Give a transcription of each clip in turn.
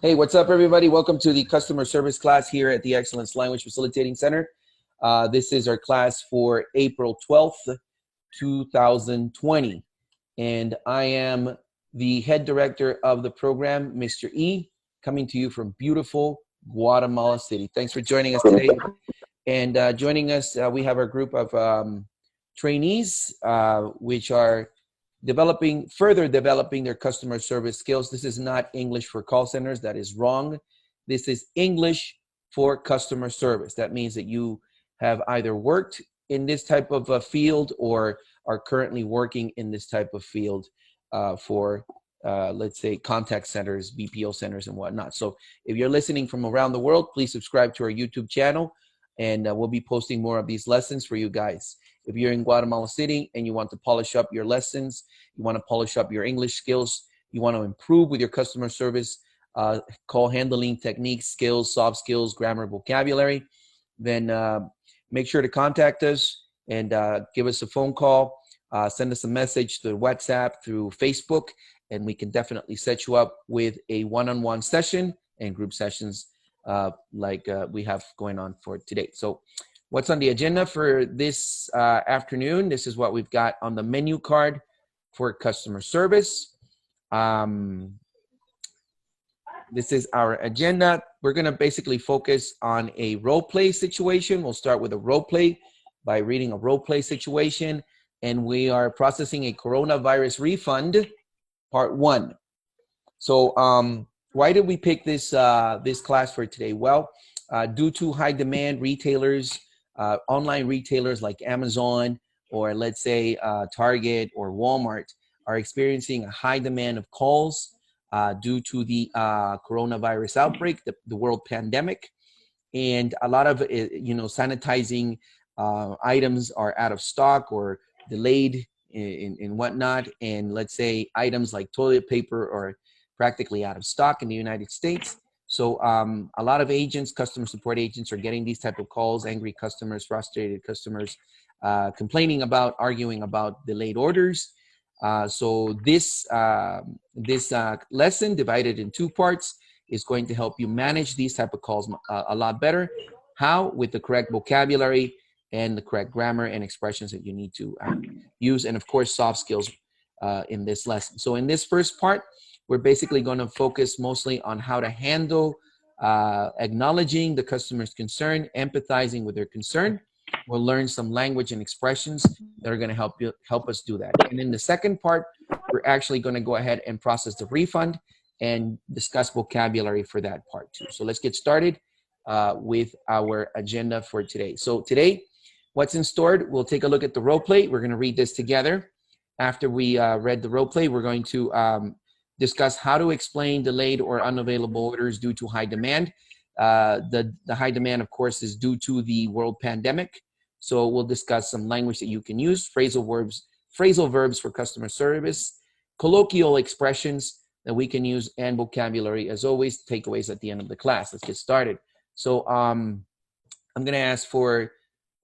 Hey, what's up, everybody? Welcome to the customer service class here at the Excellence Language Facilitating Center. This is our class for April 12th, 2020. And I am the head director of the program, Mr. E, coming to you from beautiful Guatemala City. Thanks for joining us today. And joining us, we have our group of trainees, which are further developing their customer service skills. This is not English for call centers. That is wrong. This is English for customer service. That means that you have either worked in this type of a field or are currently working in this type of field for, let's say, contact centers, BPO centers, and whatnot. So if you're listening from around the world, please subscribe to our YouTube channel, and we'll be posting more of these lessons for you guys. If you're in Guatemala City and you want to polish up your lessons, you want to polish up your English skills, you want to improve with your customer service, call handling techniques, skills, soft skills, grammar, vocabulary, then make sure to contact us and give us a phone call, send us a message through WhatsApp, through Facebook, and we can definitely set you up with a one-on-one session and group sessions like we have going on for today. So what's on the agenda for this afternoon? This is what we've got on the menu card for customer service. This is our agenda. We're going to basically focus on a role play situation. We'll start with a role play by reading a role play situation. And we are processing a coronavirus refund, part 1. So why did we pick this, this class for today? Well, due to high demand, retailers, online retailers like Amazon or let's say Target or Walmart are experiencing a high demand of calls due to the coronavirus outbreak, the world pandemic. And a lot of, sanitizing items are out of stock or delayed and whatnot. And let's say items like toilet paper are practically out of stock in the United States. So a lot of agents, customer support agents, are getting these type of calls, angry customers, frustrated customers, complaining about, arguing about delayed orders. So this lesson, divided in 2 parts, is going to help you manage these type of calls a lot better. How? With the correct vocabulary and the correct grammar and expressions that you need to use, and of course, soft skills in this lesson. So in this first part, we're basically going to focus mostly on how to handle acknowledging the customer's concern, empathizing with their concern. We'll learn some language and expressions that are going to help us do that. And in the second part, we're actually going to go ahead and process the refund and discuss vocabulary for that part too. So let's get started with our agenda for today. So today, what's in store? We'll take a look at the role play. We're going to read this together. After we read the role play, we're going to discuss how to explain delayed or unavailable orders due to high demand. The high demand, of course, is due to the world pandemic. So we'll discuss some language that you can use, phrasal verbs for customer service, colloquial expressions that we can use, and vocabulary. As always, takeaways at the end of the class. Let's get started. So I'm going to ask for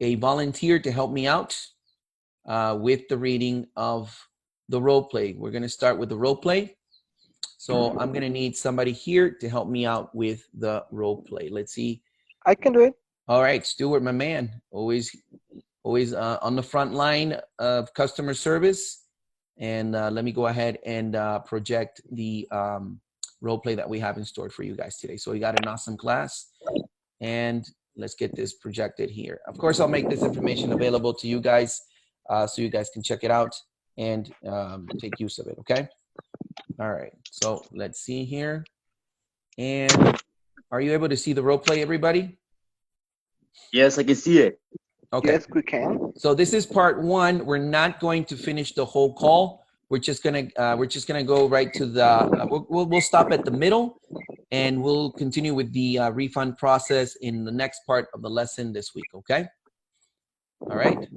a volunteer to help me out with the reading of the role play. We're going to start with the role play. So I'm going to need somebody here to help me out with the role play. Let's see. I can do it. All right, Stuart, my man, always on the front line of customer service. And let me go ahead and project the role play that we have in store for you guys today. So we got an awesome class, and let's get this projected here. Of course, I'll make this information available to you guys so you guys can check it out and take use of it, okay? All right, so let's see here. And are you able to see the role play, everybody? Yes, I can see it. Okay. Yes, we can. So this is part 1. We're not going to finish the whole call. We're just gonna go right to the. We'll stop at the middle, and we'll continue with the refund process in the next part of the lesson this week. Okay. All right.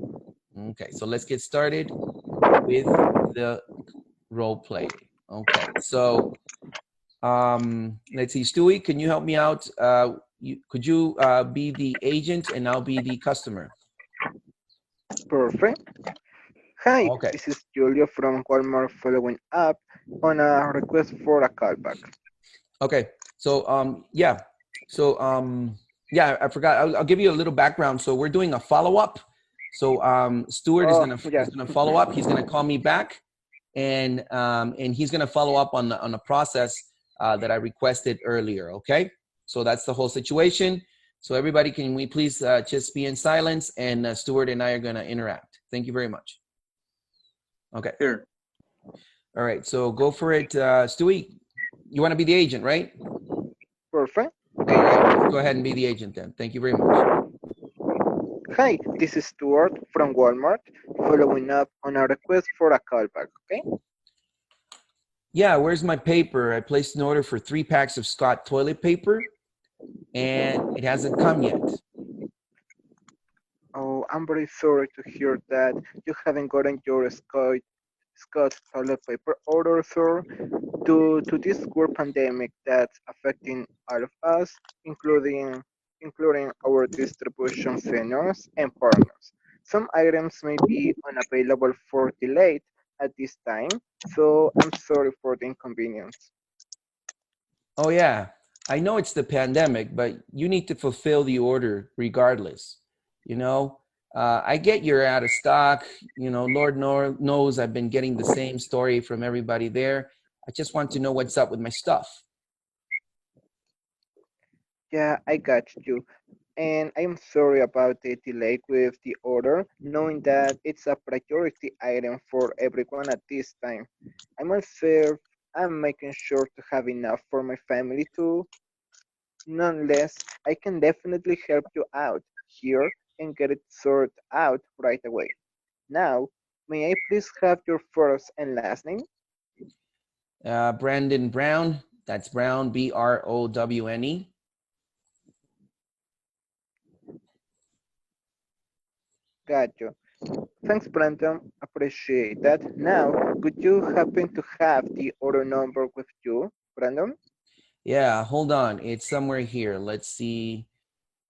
Okay. So let's get started with the role play. Okay, so let's see, Stewie, can you help me out? Could you be the agent and I'll be the customer? Perfect. Hi, Okay. This is Julio from Walmart following up on a request for a callback. Okay, Yeah. Yeah, I forgot. I'll give you a little background. So we're doing a follow-up. So Stuart Oh, yeah. is gonna follow up. He's gonna call me back, and he's gonna follow up on the process that I requested earlier. Okay. So that's the whole situation. So everybody, can we please just be in silence, and Stuart and I are gonna interact. Thank you very much. Okay. Sure. All right. So go for it, Stewie. You want to be the agent, right? Perfect. All right, let's go ahead and be the agent then. Thank you very much. Hi, this is Stuart from Walmart, following up on a request for a callback, okay? Yeah, where's my paper? I placed an order for 3 packs of Scott toilet paper, and it hasn't come yet. Oh, I'm very sorry to hear that you haven't gotten your Scott toilet paper order, sir. Due to this world pandemic that's affecting all of us, including our distribution centers and partners. Some items may be unavailable for delayed at this time, so I'm sorry for the inconvenience. Oh yeah, I know it's the pandemic, but you need to fulfill the order regardless. You know, I get you're out of stock. You know, Lord knows I've been getting the same story from everybody there. I just want to know what's up with my stuff. Yeah, I got you. And I'm sorry about the delay with the order, knowing that it's a priority item for everyone at this time. I myself, I'm making sure to have enough for my family too. Nonetheless, I can definitely help you out here and get it sorted out right away. Now, may I please have your first and last name? Brandon Brown. That's Brown, Browne. Got you. Thanks, Brandon. Appreciate that. Now, would you happen to have the order number with you, Brandon? Yeah, hold on. It's somewhere here. Let's see.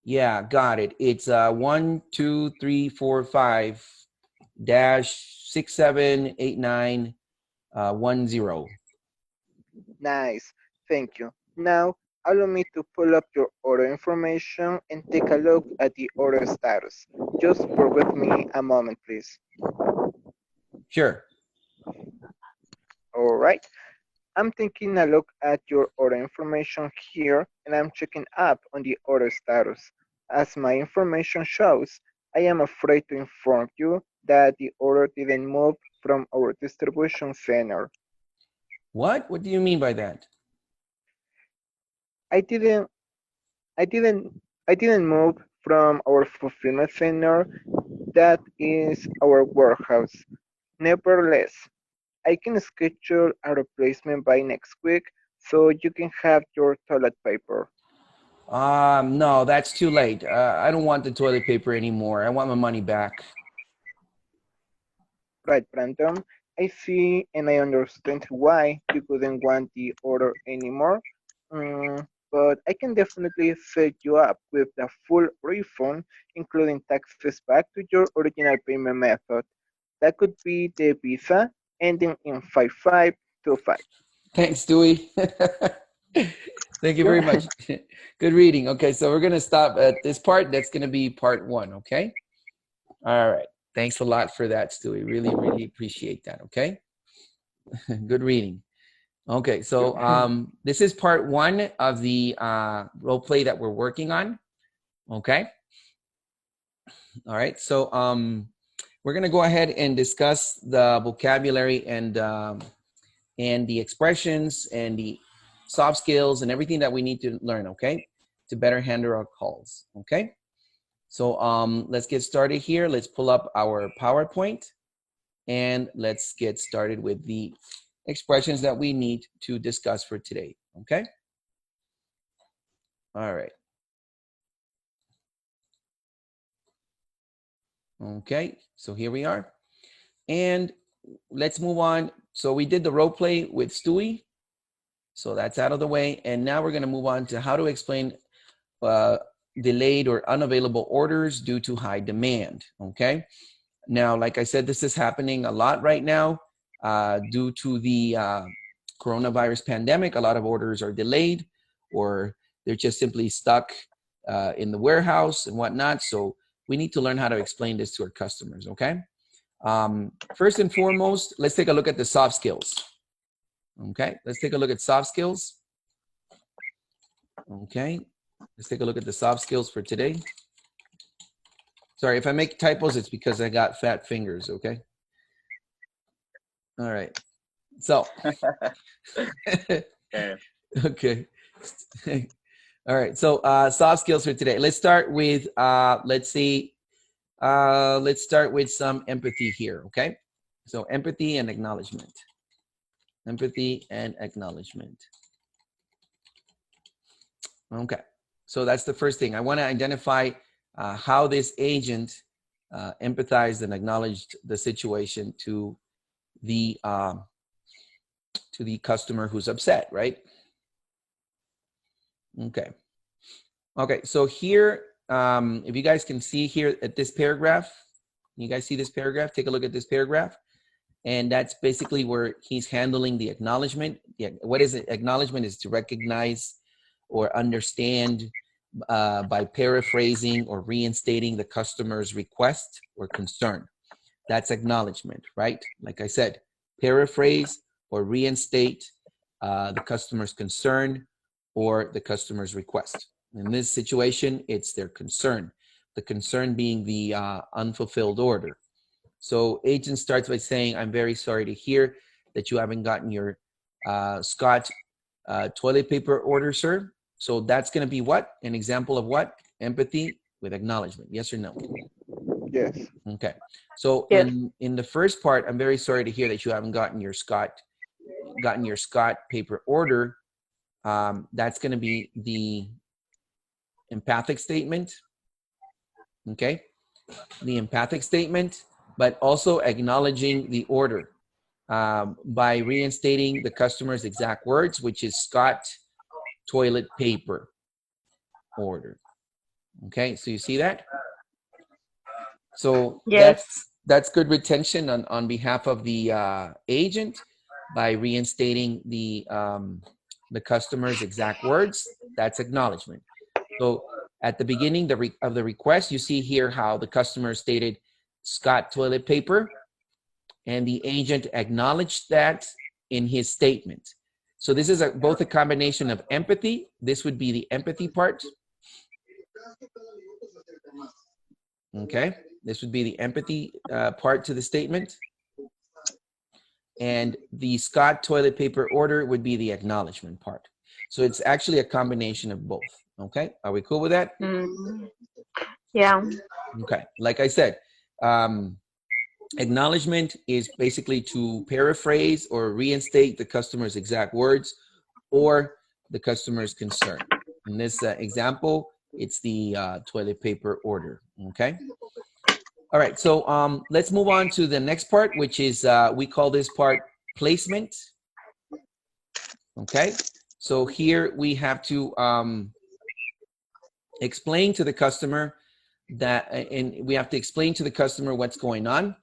Yeah, got it. It's 12345 -678910. Nice. Thank you. Now, allow me to pull up your order information and take a look at the order status. Just bear with me a moment, please. Sure. All right. I'm taking a look at your order information here, and I'm checking up on the order status. As my information shows, I am afraid to inform you that the order didn't move from our distribution center. What? What do you mean by that? I didn't I didn't I didn't move from our fulfillment center. That is our warehouse. Nevertheless, I can schedule a replacement by next week so you can have your toilet paper. No, that's too late. I don't want the toilet paper anymore. I want my money back. Right, Brandon? I see and I understand why you couldn't want the order anymore. But I can definitely set you up with the full refund, including taxes back to your original payment method. That could be the Visa ending in 5525. Thanks, Dewey. Thank you very Yeah, much. Good reading. Okay, so we're going to stop at this part. That's going to be part 1, okay? All right. Thanks a lot for that, Stewie. Really, really appreciate that, okay? Good reading. Okay, so this is part 1 of the role play that we're working on, okay? All right, so we're going to go ahead and discuss the vocabulary and the expressions and the soft skills and everything that we need to learn, okay, to better handle our calls, okay? So let's get started here. Let's pull up our PowerPoint and let's get started with the expressions that we need to discuss for today, okay? All right. Okay, so here we are. And let's move on. So we did the role play with Stewie. So that's out of the way. And now we're going to move on to how to explain delayed or unavailable orders due to high demand. Okay. Now, like I said, this is happening a lot right now due to the coronavirus pandemic. A lot of orders are delayed. or they're just simply stuck in the warehouse and whatnot. So we need to learn how to explain this to our customers, okay? First and foremost, let's take a look at the soft skills. Okay, let's take a look at soft skills. Okay, let's take a look at the soft skills for today. Sorry, if I make typos, it's because I got fat fingers, okay? All right, so. Okay. All right, so soft skills for today. Let's start with, let's start with some empathy here, okay? So empathy and acknowledgement. Empathy and acknowledgement. Okay, so that's the first thing. I want to identify how this agent empathized and acknowledged the situation to the customer who's upset, right? Okay. Okay, so here, if you guys can see here at this paragraph, you guys see this paragraph? Take a look at this paragraph. And that's basically where he's handling the acknowledgement. Yeah, what is it? Acknowledgement is to recognize or understand by paraphrasing or reinstating the customer's request or concern. That's acknowledgement, right? Like I said, paraphrase or reinstate the customer's concern or the customer's request. In this situation, it's their concern. The concern being the unfulfilled order. So agent starts by saying, I'm very sorry to hear that you haven't gotten your Scott toilet paper order, sir. So that's going to be what? An example of what? Empathy with acknowledgement. Yes or no? Yes. Okay. So Yes. in the first part, I'm very sorry to hear that you haven't gotten your Scott paper order. That's going to be the empathic statement. Okay. The empathic statement, but also acknowledging the order by reinstating the customer's exact words, which is Scott toilet paper order. Okay, so you see that? So Yes. that's good retention on behalf of the agent by reinstating the customer's exact words. That's acknowledgement. So at the beginning of the request, you see here how the customer stated Scott toilet paper, and the agent acknowledged that in his statement. So this is both a combination of empathy. This would be the empathy part. Okay, this would be the empathy part to the statement. And the Scott toilet paper order would be the acknowledgement part. So it's actually a combination of both. Okay, are we cool with that? Yeah. Okay, like I said, acknowledgement is basically to paraphrase or reinstate the customer's exact words or the customer's concern. In this example, it's the toilet paper order, okay? All right, so let's move on to the next part, which is, we call this part placement, okay? So here we have to explain to the customer that, and we have to explain to the customer what's going on.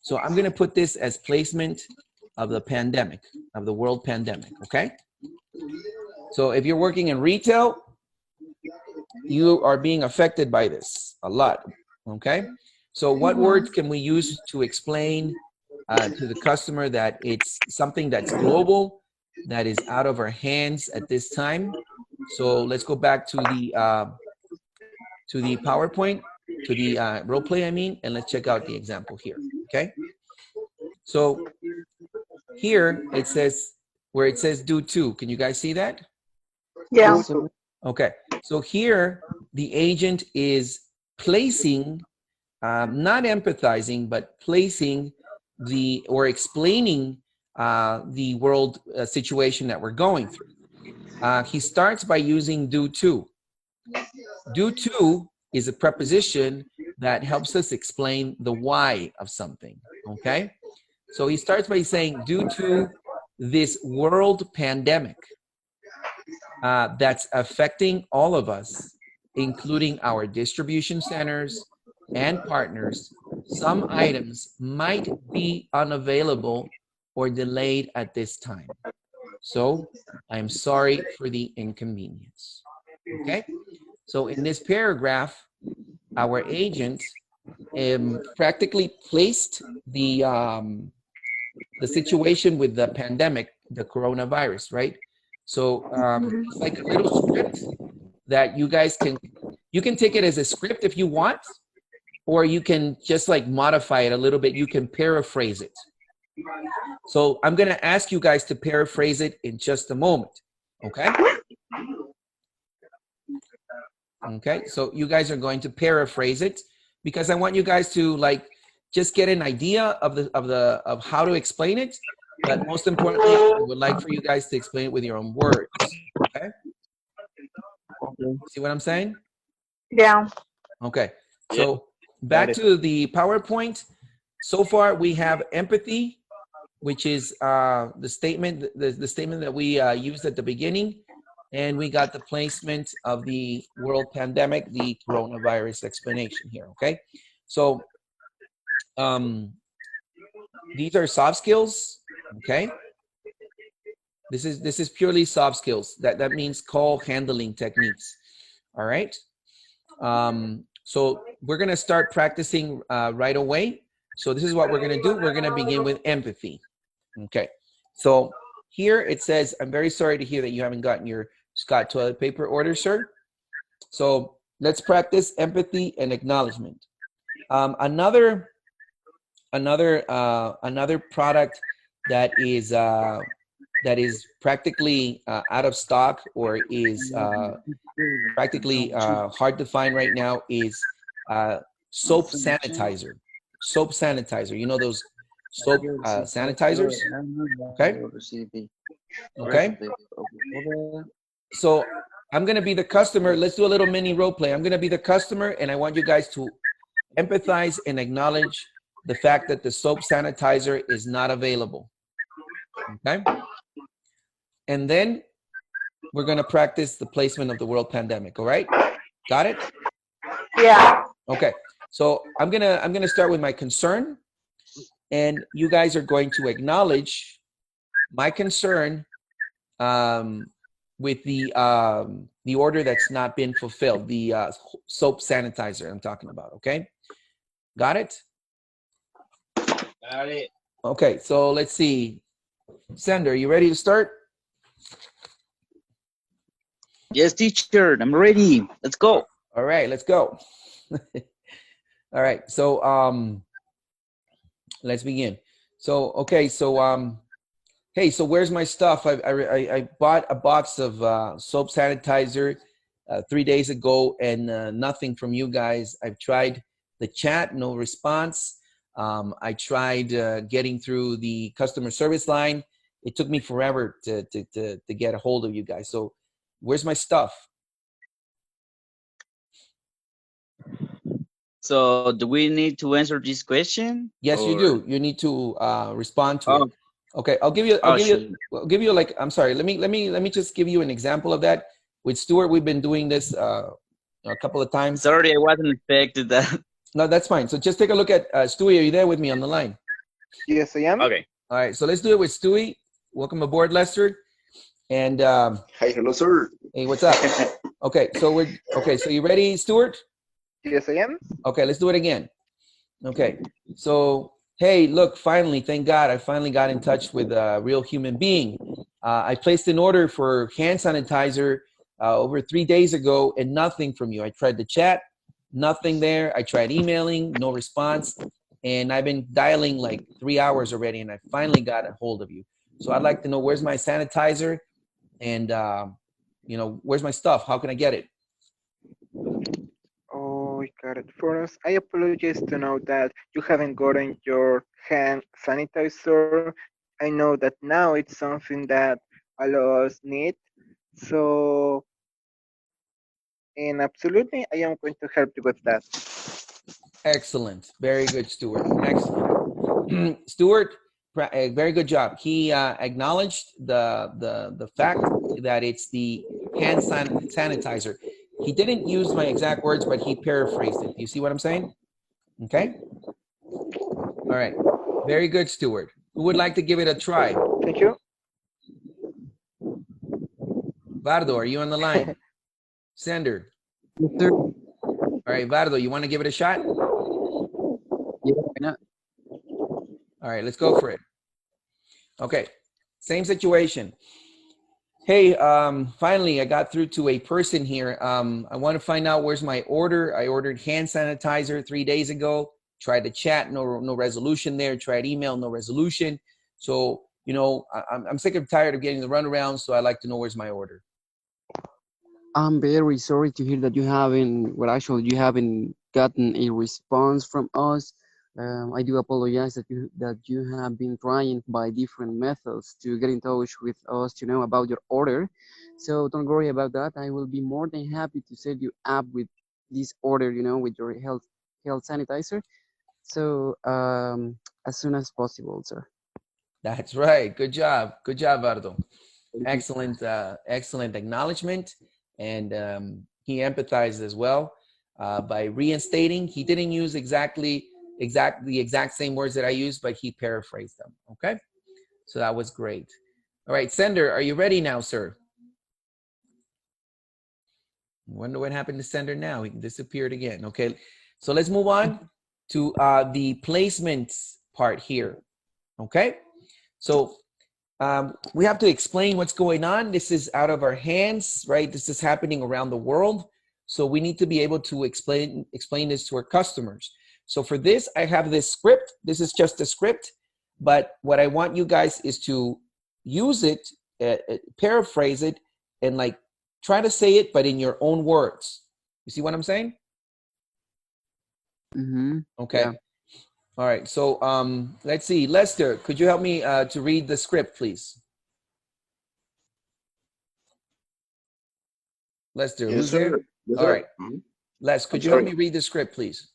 So I'm going to put this as placement of the pandemic, of the world pandemic, okay? So if you're working in retail, you are being affected by this a lot, okay? So what words can we use to explain to the customer that it's something that's global, that is out of our hands at this time? So let's go back to the PowerPoint, to the role play, I mean, and let's check out the example here, okay? So here it says, where it says due to, can you guys see that? Yeah. Okay, so here the agent is placing, not empathizing, but placing or explaining the world situation that we're going through. He starts by using due to. Due to is a preposition that helps us explain the why of something, okay? So he starts by saying, due to this world pandemic that's affecting all of us, including our distribution centers and partners, some items might be unavailable or delayed at this time. So I'm sorry for the inconvenience. Okay. So in this paragraph, our agent practically placed the situation with the pandemic, the coronavirus, right? So it's like a little script that you guys you can take it as a script if you want, or you can just like modify it a little bit. You can paraphrase it. So I'm going to ask you guys to paraphrase it in just a moment. Okay. Okay. So you guys are going to paraphrase it because I want you guys to like just get an idea of how to explain it. But most importantly, I would like for you guys to explain it with your own words. Okay. See what I'm saying? Yeah. Okay. So back to the PowerPoint. So far, we have empathy, which is the statement that we used at the beginning, and we got the placement of the world pandemic, the coronavirus explanation here. Okay. So these are soft skills. Okay. This is purely soft skills. That means call handling techniques. All right. So we're going to start practicing right away. So this is what we're going to do. We're going to begin with empathy. Okay. So here it says, I'm very sorry to hear that you haven't gotten your Scott toilet paper order, sir. So let's practice empathy and acknowledgement. Another product that is practically out of stock or is practically hard to find right now is soap sanitizer. Soap sanitizer. You know those soap sanitizers? Okay. Okay. So I'm going to be the customer. Let's do a little mini role play. I'm going to be the customer, and I want you guys to empathize and acknowledge the fact that the soap sanitizer is not available. Okay. And then we're going to practice the placement of the world pandemic. All right. Got it? Yeah. Okay. So I'm going to start with my concern, and you guys are going to acknowledge my concern with the order that's not been fulfilled, the soap sanitizer I'm talking about. Okay. Got it? Got it. Okay. So let's see. Sander, you ready to start? Yes, teacher, I'm ready. Let's go. All right, let's go. All right, so let's begin. So okay, so hey, so where's my stuff? I bought a box of soap sanitizer 3 days ago, and nothing from you guys. I've tried the chat, no response. I tried getting through the customer service line. It took me forever to get a hold of you guys. So where's my stuff? So do we need to answer this question? Yes, you do. You need to respond to it. Okay, I'll give you like, I'm sorry. Let me just give you an example of that. With Stuart, we've been doing this a couple of times. Sorry, I wasn't expecting that. No, that's fine. So just take a look at Stewie. Are you there with me on the line? Yes, I am. Okay. All right, so let's do it with Stewie. Welcome aboard, Lester. And Hi, hello, sir. hey, what's up? Okay, so so you ready, Stuart? Yes, I am. Okay, let's do it again. Okay, so hey, look, finally, thank God, I finally got in touch with a real human being. I placed an order for hand sanitizer over 3 days ago, and nothing from you. I tried the chat, nothing there. I tried emailing, no response, and I've been dialing like 3 hours already, and I finally got a hold of you. So I'd like to know, where's my sanitizer, and you know, where's my stuff? How can I get it? Oh, I got it. First, I apologize to know that you haven't gotten your hand sanitizer. I know that now it's something that a lot of us need. So, and absolutely, I am going to help you with that. Excellent. Very good, Stuart. Excellent. Stuart, very good job. He acknowledged the fact that it's the hand sanitizer. He didn't use my exact words, but he paraphrased it. You see what I'm saying? Okay. All right. Very good, Stuart. Who would like to give it a try? Thank you. Vardo, are you on the line? Sender. Yes, sir. All right, Vardo, you want to give it a shot? Yeah, why not? All right, let's go for it. Okay, same situation. Hey, finally, I got through to a person here. I want to find out where's my order. I ordered hand sanitizer 3 days ago. Tried to chat, no resolution there. Tried email, no resolution. So, you know, I'm sick and tired of getting the runaround, so I'd like to know where's my order. I'm very sorry to hear that you haven't gotten a response from us. I do apologize that you have been trying by different methods to get in touch with us to know about your order. So don't worry about that. I will be more than happy to set you up with this order, you know, with your health sanitizer. So as soon as possible, sir. That's right. Good job. Good job, Vardo. Thank you. Excellent, excellent acknowledgement. And he empathized as well by reinstating. He didn't use the exact same words that I used, but he paraphrased them. Okay, so that was great. All right, Sender, are you ready now, sir? I wonder what happened to Sender now. He disappeared again. Okay, so let's move on to the placements part here. Okay, so we have to explain what's going on. This is out of our hands, right? This is happening around the world. So we need to be able to explain this to our customers. So for this, I have this script. This is just a script, but what I want you guys is to use it, paraphrase it, and like try to say it, but in your own words. You see what I'm saying? Mm-hmm. Okay. Yeah. All right, so let's see. Lester, could you help me to read the script, please? Lester, Yes, who's sir. there? Yes, All sir. right. Mhm. Les, could I'm you help sorry. me read the script, please?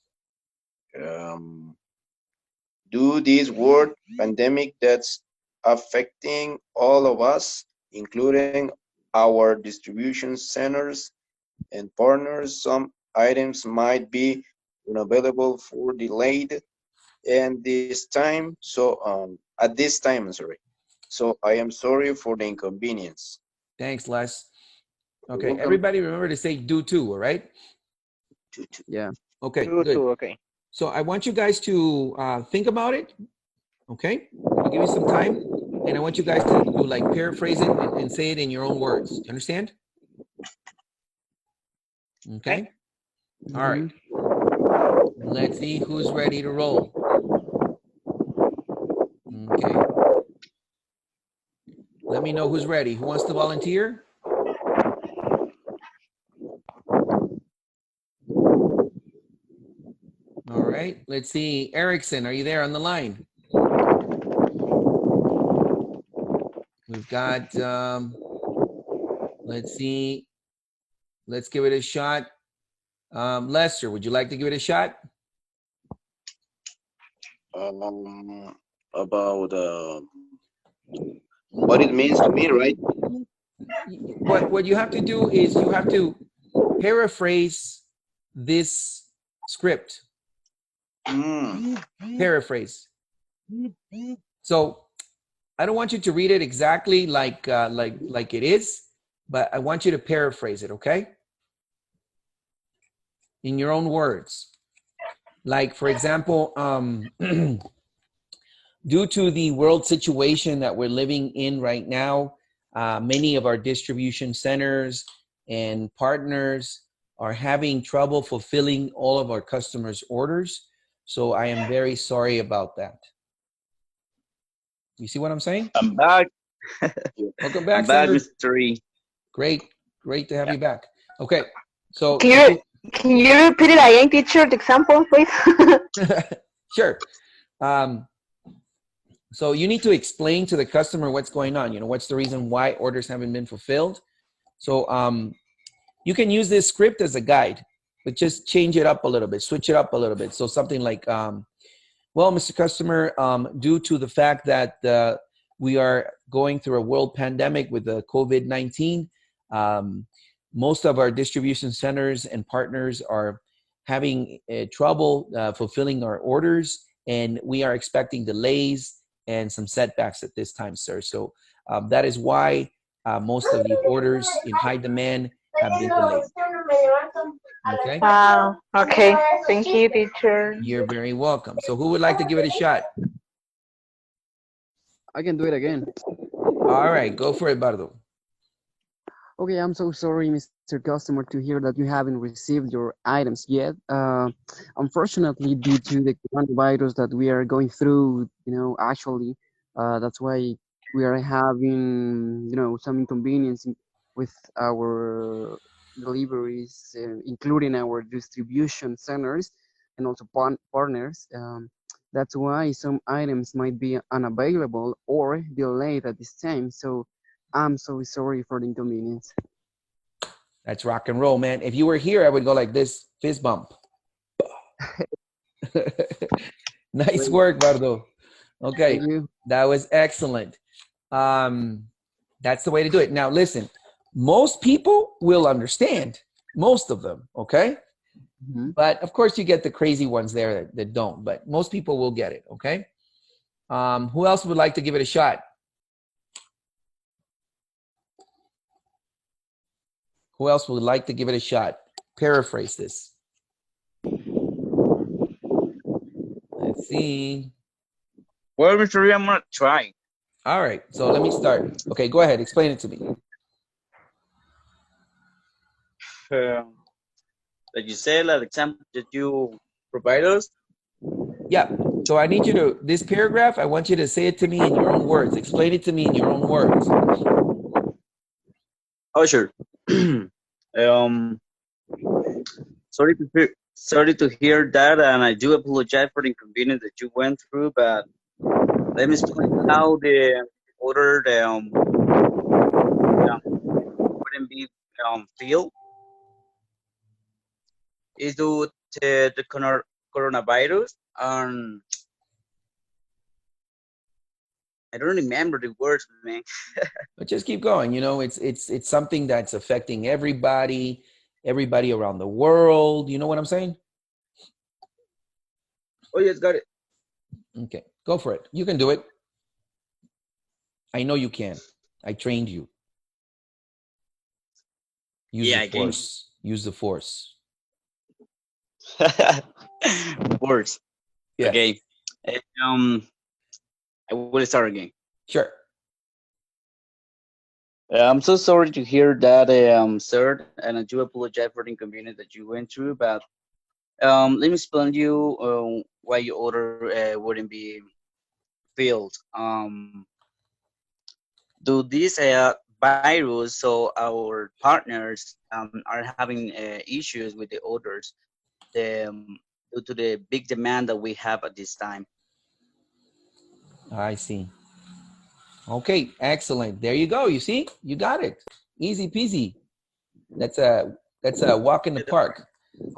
Do this word pandemic that's affecting all of us, including our distribution centers and partners. Some items might be unavailable for delayed and this time. So at this time, I'm sorry. So I am sorry for the inconvenience. Thanks, Les. You're Okay, welcome. everybody remember to say due to, all right? Yeah. Okay, Two, good. okay. So I want you guys to think about it, okay? I'll give you some time, and I want you guys to like paraphrase it and say it in your own words. You understand? Okay? All right. Let's see who's ready to roll. Okay. Let me know who's ready. Who wants to volunteer? All right. Let's see. Erickson, are you there on the line? We've got, let's see. Let's give it a shot. Lester, would you like to give it a shot? About what it means to me, right? What you have to do is you have to paraphrase this script. Paraphrase. So I don't want you to read it exactly like it is, but I want you to paraphrase it, okay? In your own words. Like, for example, due to the world situation that we're living in right now, many of our distribution centers and partners are having trouble fulfilling all of our customers' orders. So I am very sorry about that. You see what I'm saying? I'm back. Welcome back, I'm back, Senator. Mr. E. Great to have you back. Okay, so Can you repeat it again, teacher, the example, please? sure. So you need to explain to the customer what's going on. You know, what's the reason why orders haven't been fulfilled. So you can use this script as a guide, but just change it up a little bit, switch it up a little bit. So something like, well, Mr. Customer, due to the fact that we are going through a world pandemic with the COVID-19, most of our distribution centers and partners are having trouble fulfilling our orders, and we are expecting delays and some setbacks at this time, sir. So that is why most of the orders in high demand have been delayed. Okay. Wow. Okay. Thank you, teacher. You're very welcome. So who would like to give it a shot? I can do it again. All right, go for it, Bardo. Okay, I'm so sorry, Mr. Customer, to hear that you haven't received your items yet. Unfortunately, due to the coronavirus that we are going through, actually, that's why we are having, some inconvenience with our deliveries, including our distribution centers and also partners. That's why some items might be unavailable or delayed at this time. So I'm so sorry for the inconvenience. That's rock and roll, man. If you were here, I would go like this, fist bump. Nice work, Bardo. Okay, Thank you. that was excellent. That's the way to do it. Now, listen, most people will understand, most of them, okay? Mhm. But of course, you get the crazy ones there that don't, but most people will get it, okay? Who else would like to give it a shot? Who else would like to give it a shot? Paraphrase this. Let's see. Well, Mr. Lee, I'm gonna try. All right, so let me start. Okay, go ahead. Explain it to me. Like you said, like the example that you provide us. Yeah, so I need you to, this paragraph, I want you to say it to me in your own words. Explain it to me in your own words. Oh, sure. Sorry to hear that, and I do apologize for the inconvenience that you went through. But let me explain how the order wouldn't be filled. Is due to the coronavirus, and I don't remember the words, man. But just keep going. It's something that's affecting everybody around the world. You know what I'm saying? Oh, yes, got it. Okay, go for it. You can do it. I know you can. I trained you. Use Yeah, the I can. force. Use the force. Words. Yeah. Okay. I will start again. Sure. I'm so sorry to hear that, sir, and I do apologize for the inconvenience that you went through. But let me explain you why your order wouldn't be filled. Do this virus, so our partners are having issues with the orders due to the big demand that we have at this time. I see. Okay, excellent. There you go. You see, you got it. Easy peasy. That's a walk in the park.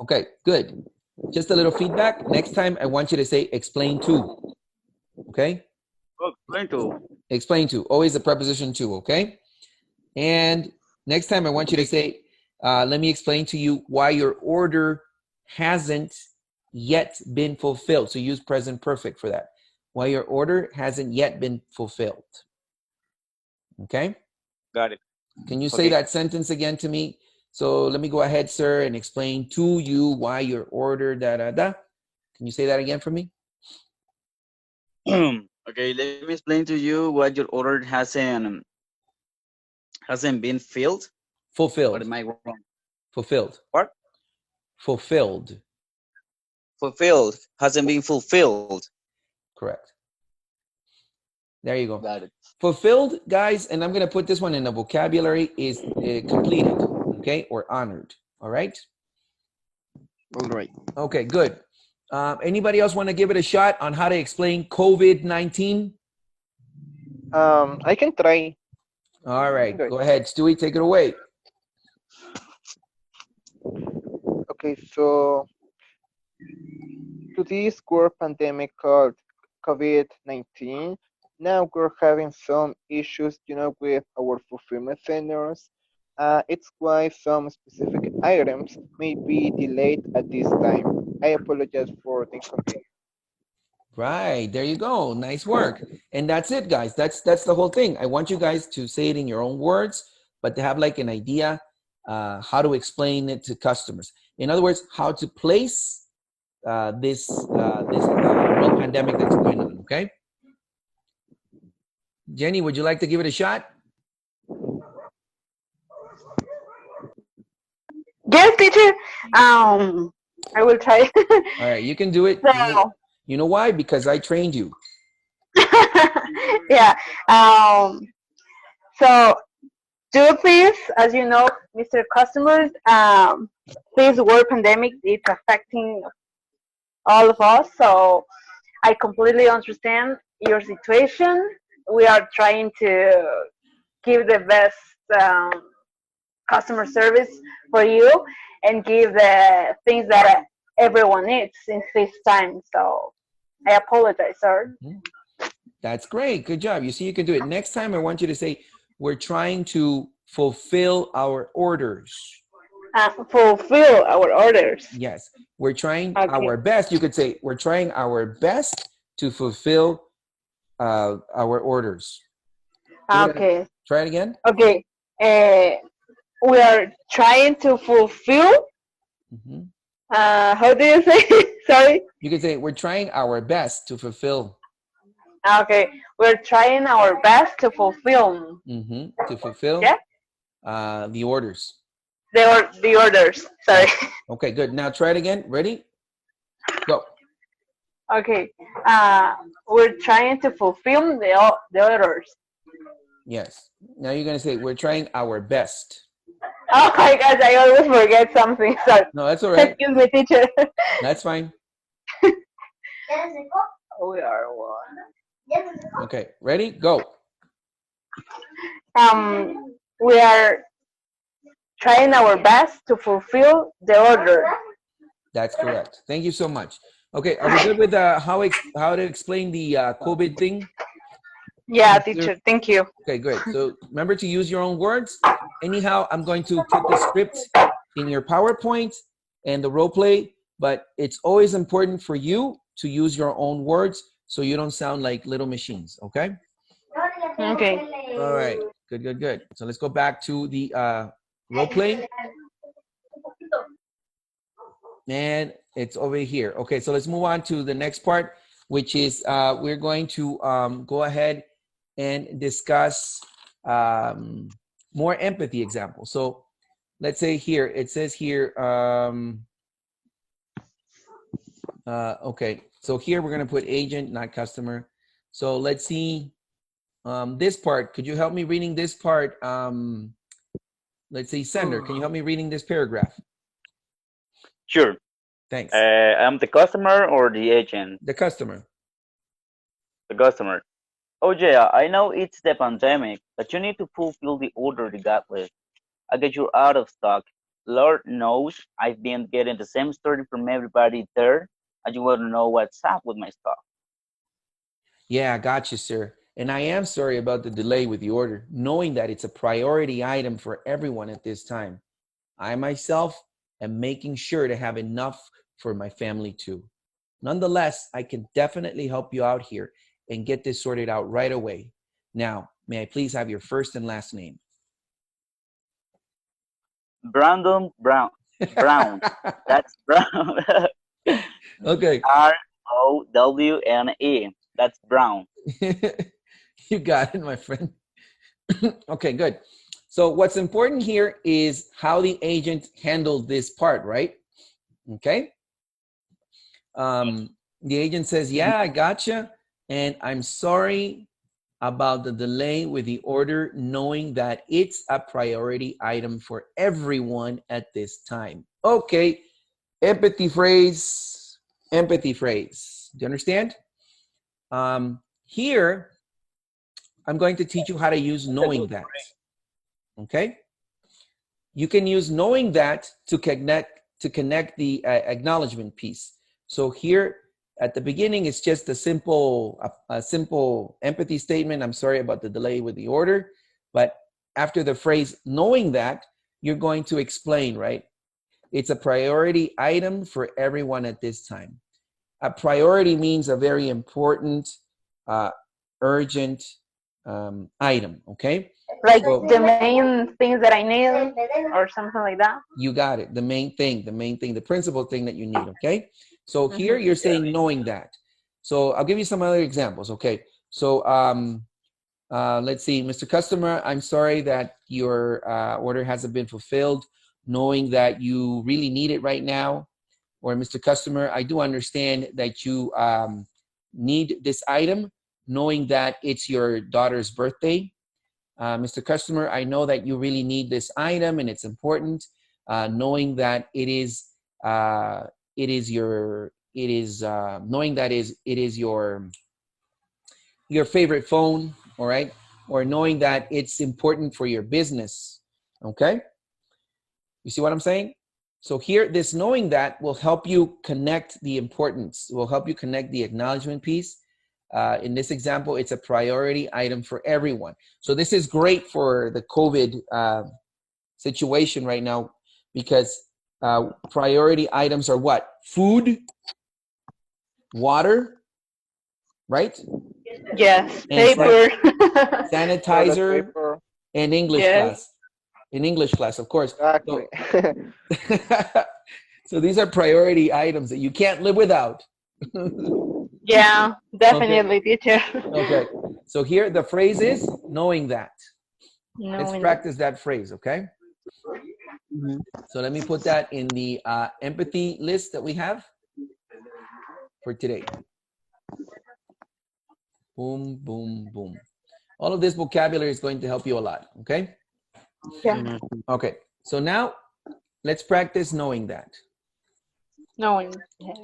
Okay, good. Just a little feedback. Next time, I want you to say explain to. Okay? Oh, going to. Explain to. Always the preposition to, okay? And next time, I want you to say, let me explain to you why your order hasn't yet been fulfilled. So use present perfect for that. Why your order hasn't yet been fulfilled. Okay? Got it. Can you say that sentence again to me? So let me go ahead, sir, and explain to you why your order, da. Can you say that again for me? Okay, let me explain to you what your order hasn't been filled. Or Fulfilled. am I wrong? Fulfilled. What? Fulfilled. Fulfilled. Hasn't been fulfilled. Correct. There you go. Got it. Fulfilled, guys, and I'm going to put this one in the vocabulary, is completed, okay, or honored. All right? All right. Okay, good. Anybody else want to give it a shot on how to explain COVID-19? I can try. All right, Okay. go ahead. Stewie, take it away. Okay, so to this world pandemic called COVID-19, now we're having some issues, with our fulfillment centers. It's why some specific items may be delayed at this time. I apologize for the inconvenience. Right, there you go. Nice work. And that's it, guys. That's the whole thing. I want you guys to say it in your own words, but to have like an idea how to explain it to customers. In other words, how to place this world pandemic that's going on, okay? Jenny, would you like to give it a shot? Yes, teacher. I will try. All right, you can do it. So, You know why? Because I trained you. yeah. So, do please, as you know, Mr. Customers, this world pandemic is affecting all of us. So, I completely understand your situation. We are trying to give the best customer service for you and give the things that everyone needs in this time. So I apologize, sir. That's great. Good job. You see, you can do it. Next time, I want you to say, we're trying to fulfill our orders. Fulfill our orders. Yes. We're trying Okay. our best. You could say, we're trying our best to fulfill our orders. Okay. Try it again. Okay. We are trying to fulfill. Mm-hmm. How do you say? Sorry. You could say, we're trying our best to fulfill. Okay. We're trying our best to fulfill. Mm-hmm. To fulfill the orders. The orders. Sorry. Okay, good. Now try it again. Ready? Go. Okay. We're trying to fulfill the orders. Yes. Now you're going to say, we're trying our best. Oh my gosh, I always forget something. Sorry. No, that's all right. Excuse me, teacher. That's fine. We are one. Okay, ready? Go. We are trying our best to fulfill the order. That's correct. Thank you so much. Okay, are we good with how to explain the COVID thing? Yeah, teacher. Thank you. Okay, good. So remember to use your own words. Anyhow, I'm going to put the script in your PowerPoint and the role play, but it's always important for you to use your own words so you don't sound like little machines, okay? Okay. All right, good, good, good. So let's go back to the role play. And it's over here. Okay, so let's move on to the next part, which is we're going to go ahead and discuss more empathy examples. So let's say here, it says here, okay, so here we're gonna put agent, not customer. So let's see this part. Could you help me reading this part? Let's say sender, can you help me reading this paragraph? Sure. Thanks. I'm the customer or the agent? The customer. The customer. Oh yeah, I know it's the pandemic, but you need to fulfill the order regardless. I get you out of stock. Lord knows I've been getting the same story from everybody there, and you want to know what's up with my stock. Yeah, I got you, sir. And I am sorry about the delay with the order, knowing that it's a priority item for everyone at this time. I myself am making sure to have enough for my family too. Nonetheless, I can definitely help you out here and get this sorted out right away. Now, may I please have your first and last name? Brandon Brown. Brown. That's Brown. Okay. R-O-W-N-E. That's Brown. You got it, my friend. Okay, good. So what's important here is how the agent handled this part, right? Okay. The agent says, yeah, I gotcha. And I'm sorry about the delay with the order, knowing that it's a priority item for everyone at this time. Okay. Empathy phrase. Empathy phrase. Do you understand? Here, I'm going to teach you how to use knowing that. Okay? You can use knowing that to connect the acknowledgement piece. So here at the beginning, it's just a simple empathy statement. I'm sorry about the delay with the order. But after the phrase knowing that, you're going to explain, right? It's a priority item for everyone at this time. A priority means a very important, urgent item, okay? Like So the main things that I need or something like that. you got it. The main thing, the principal thing that you need, okay? So here you're saying knowing that. So I'll give you some other examples, okay? So let's see, Mr. Customer, I'm sorry that your order hasn't been fulfilled, knowing that you really need it right now. Or Mr. Customer, I do understand that you need this item, knowing that it's your daughter's birthday. Mr. Customer, I know that you really need this item and it's important, knowing that it is your favorite phone, all right? Or knowing that it's important for your business, okay? You see what I'm saying? So here, this knowing that will help you connect the importance, will help you connect the acknowledgement piece. In this example, it's a priority item for everyone. So this is great for the COVID situation right now because priority items are what? Food, water, right? Yes, And paper. sanitizer, Paper. and English Yes. class. In English class, of course. Exactly. So these are priority items that you can't live without. Yeah, definitely, teacher. Okay. So here the phrase is knowing that. Let's Knowing practice that phrase, okay? Mhm. So let me put that in the empathy list that we have for today. Boom, boom, boom. All of this vocabulary is going to help you a lot, okay? Yeah, Okay. So now let's practice knowing that. knowing. Yeah.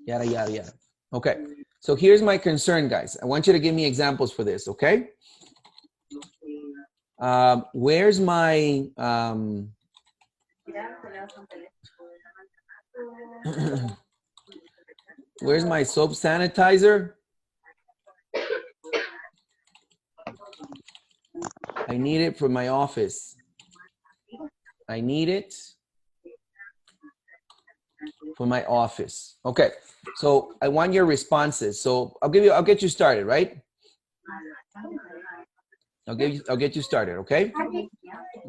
Yada, yada, yada. Okay. So here's my concern, guys. I want you to give me examples for this, okay? Where's my where's my soap sanitizer? I need it for my office. I need it for my office. Okay. So I want your responses. So I'll get you started, right? I'll get you started, okay?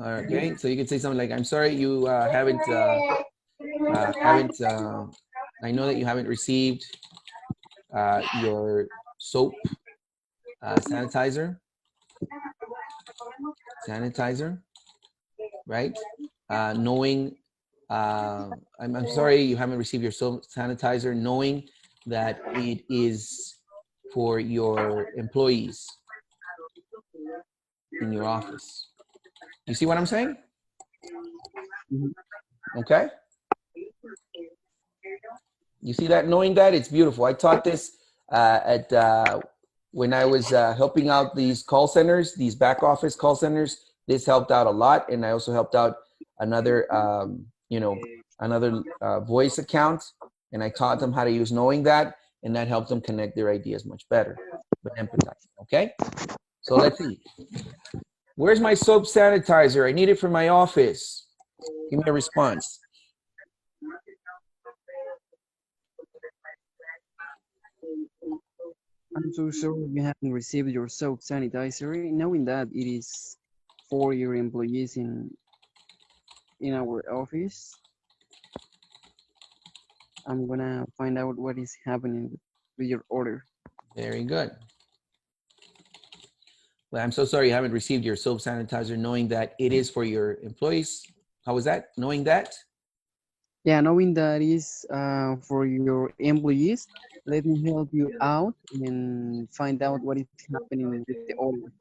Okay. So you can say something like, "I'm sorry you haven't I know that you haven't received your soap sanitizer, right? Knowing, I'm sorry you haven't received your soap sanitizer, knowing that it is for your employees in your office." You see what I'm saying? Okay. You see that? Knowing that, it's beautiful. I taught this when I was helping out these call centers, these back office call centers. This helped out a lot, and I also helped out another, voice account, and I taught them how to use knowing that, and that helped them connect their ideas much better, but empathize. Okay. So let's see. Where's my soap sanitizer? I need it for my office. Give me a response. I'm so sorry you haven't received your soap sanitizer, knowing that it is for your employees in our office. I'm gonna find out what is happening with your order. Very good. Well, I'm so sorry you haven't received your soap sanitizer, knowing that it is for your employees. How was that? Knowing that? Yeah, knowing that is for your employees, let me help you out and find out what is happening with the order.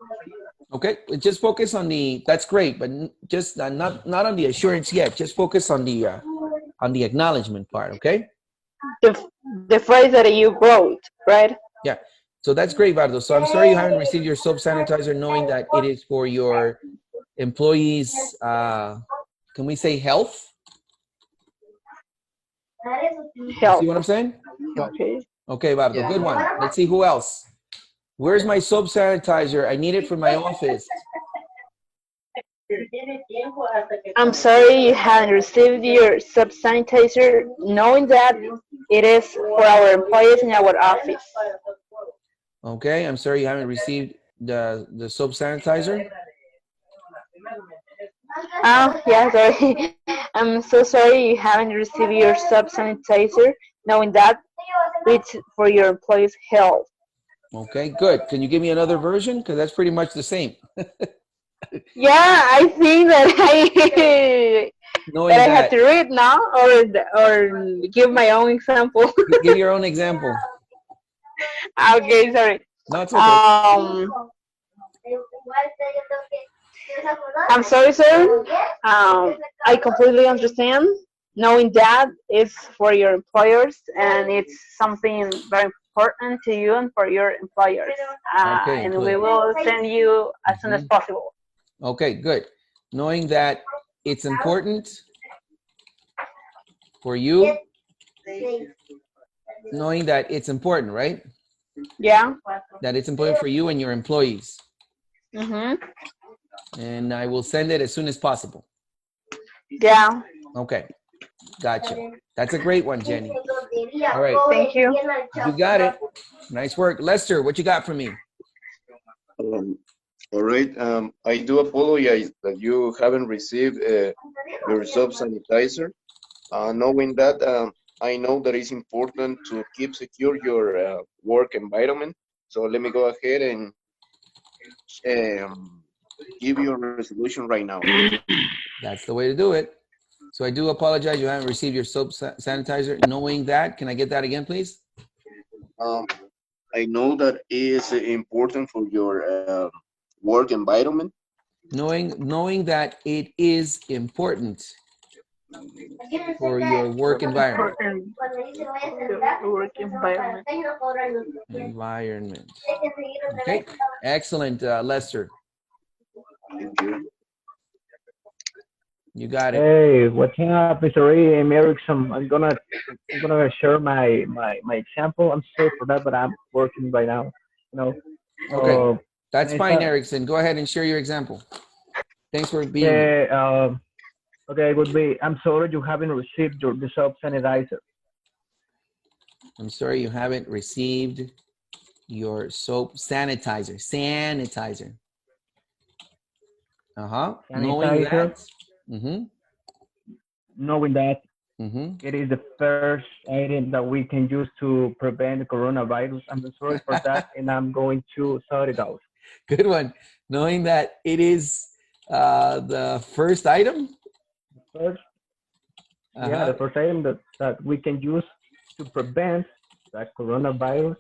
Okay, just focus on the, that's great, but just not on the assurance yet. Just focus on the acknowledgement part, okay? The phrase that you wrote, right? Yeah, so that's great, Bardo. So I'm sorry you haven't received your soap sanitizer, knowing that it is for your employees, can we say health? You Help. see what I'm saying? Okay. Okay, Bardo, Yeah. good one. Let's see who else. Where's my soap sanitizer? I need it for my office. I'm sorry you haven't received your sub sanitizer, knowing that it is for our employees in our office. Okay, I'm sorry you haven't received the soap sanitizer. Yeah, sorry. I'm so sorry you haven't received your sub sanitizer, knowing that it's for your employees' health. Okay, good. Can you give me another version? Because that's pretty much the same. Yeah, I think that Knowing I have that, to read now, or give my own example. give your own example. Okay, sorry. No, it's okay. I'm sorry, sir. I completely understand. Knowing that is for your employers and it's something very important to you and for your employers. Okay, And good. we will send you as soon as possible. Okay, good. Knowing that it's important for you, knowing that it's important, right? Yeah. That it's important for you and your employees. Mm-hmm. And I will send it as soon as possible. Yeah. Okay, gotcha. That's a great one, Jenny. All right, Thank you. you got it. Nice work. Lester, what you got for me? All right. I do apologize that you haven't received your soap sanitizer. Knowing that, I know that it's important to keep secure your work environment. So let me go ahead and give you a resolution right now. That's the way to do it. So I do apologize you haven't received your soap sanitizer. Knowing that, can I get that again, please? I know that it is important for your work environment. Knowing that it is important for your work environment. Work environment. Environment. Okay, excellent, Lester. Thank you. You got it. Hey, what's up, Mr. E. I'm Erickson. I'm gonna share my example. I'm sorry for that, but I'm working right now. You know. Okay, that's nice fine, to- Erickson. Go ahead and share your example. Thanks for being here. Okay. Okay, it would be. I'm sorry you haven't received the soap sanitizer. I'm sorry you haven't received your soap sanitizer. Sanitizer. Knowing Sanitizer. that. Knowing that it is the first item that we can use to prevent coronavirus. I'm sorry for that, and I'm going to sort it out. Good one. Knowing that it is the first item. First, yeah, the first item that we can use to prevent the coronavirus.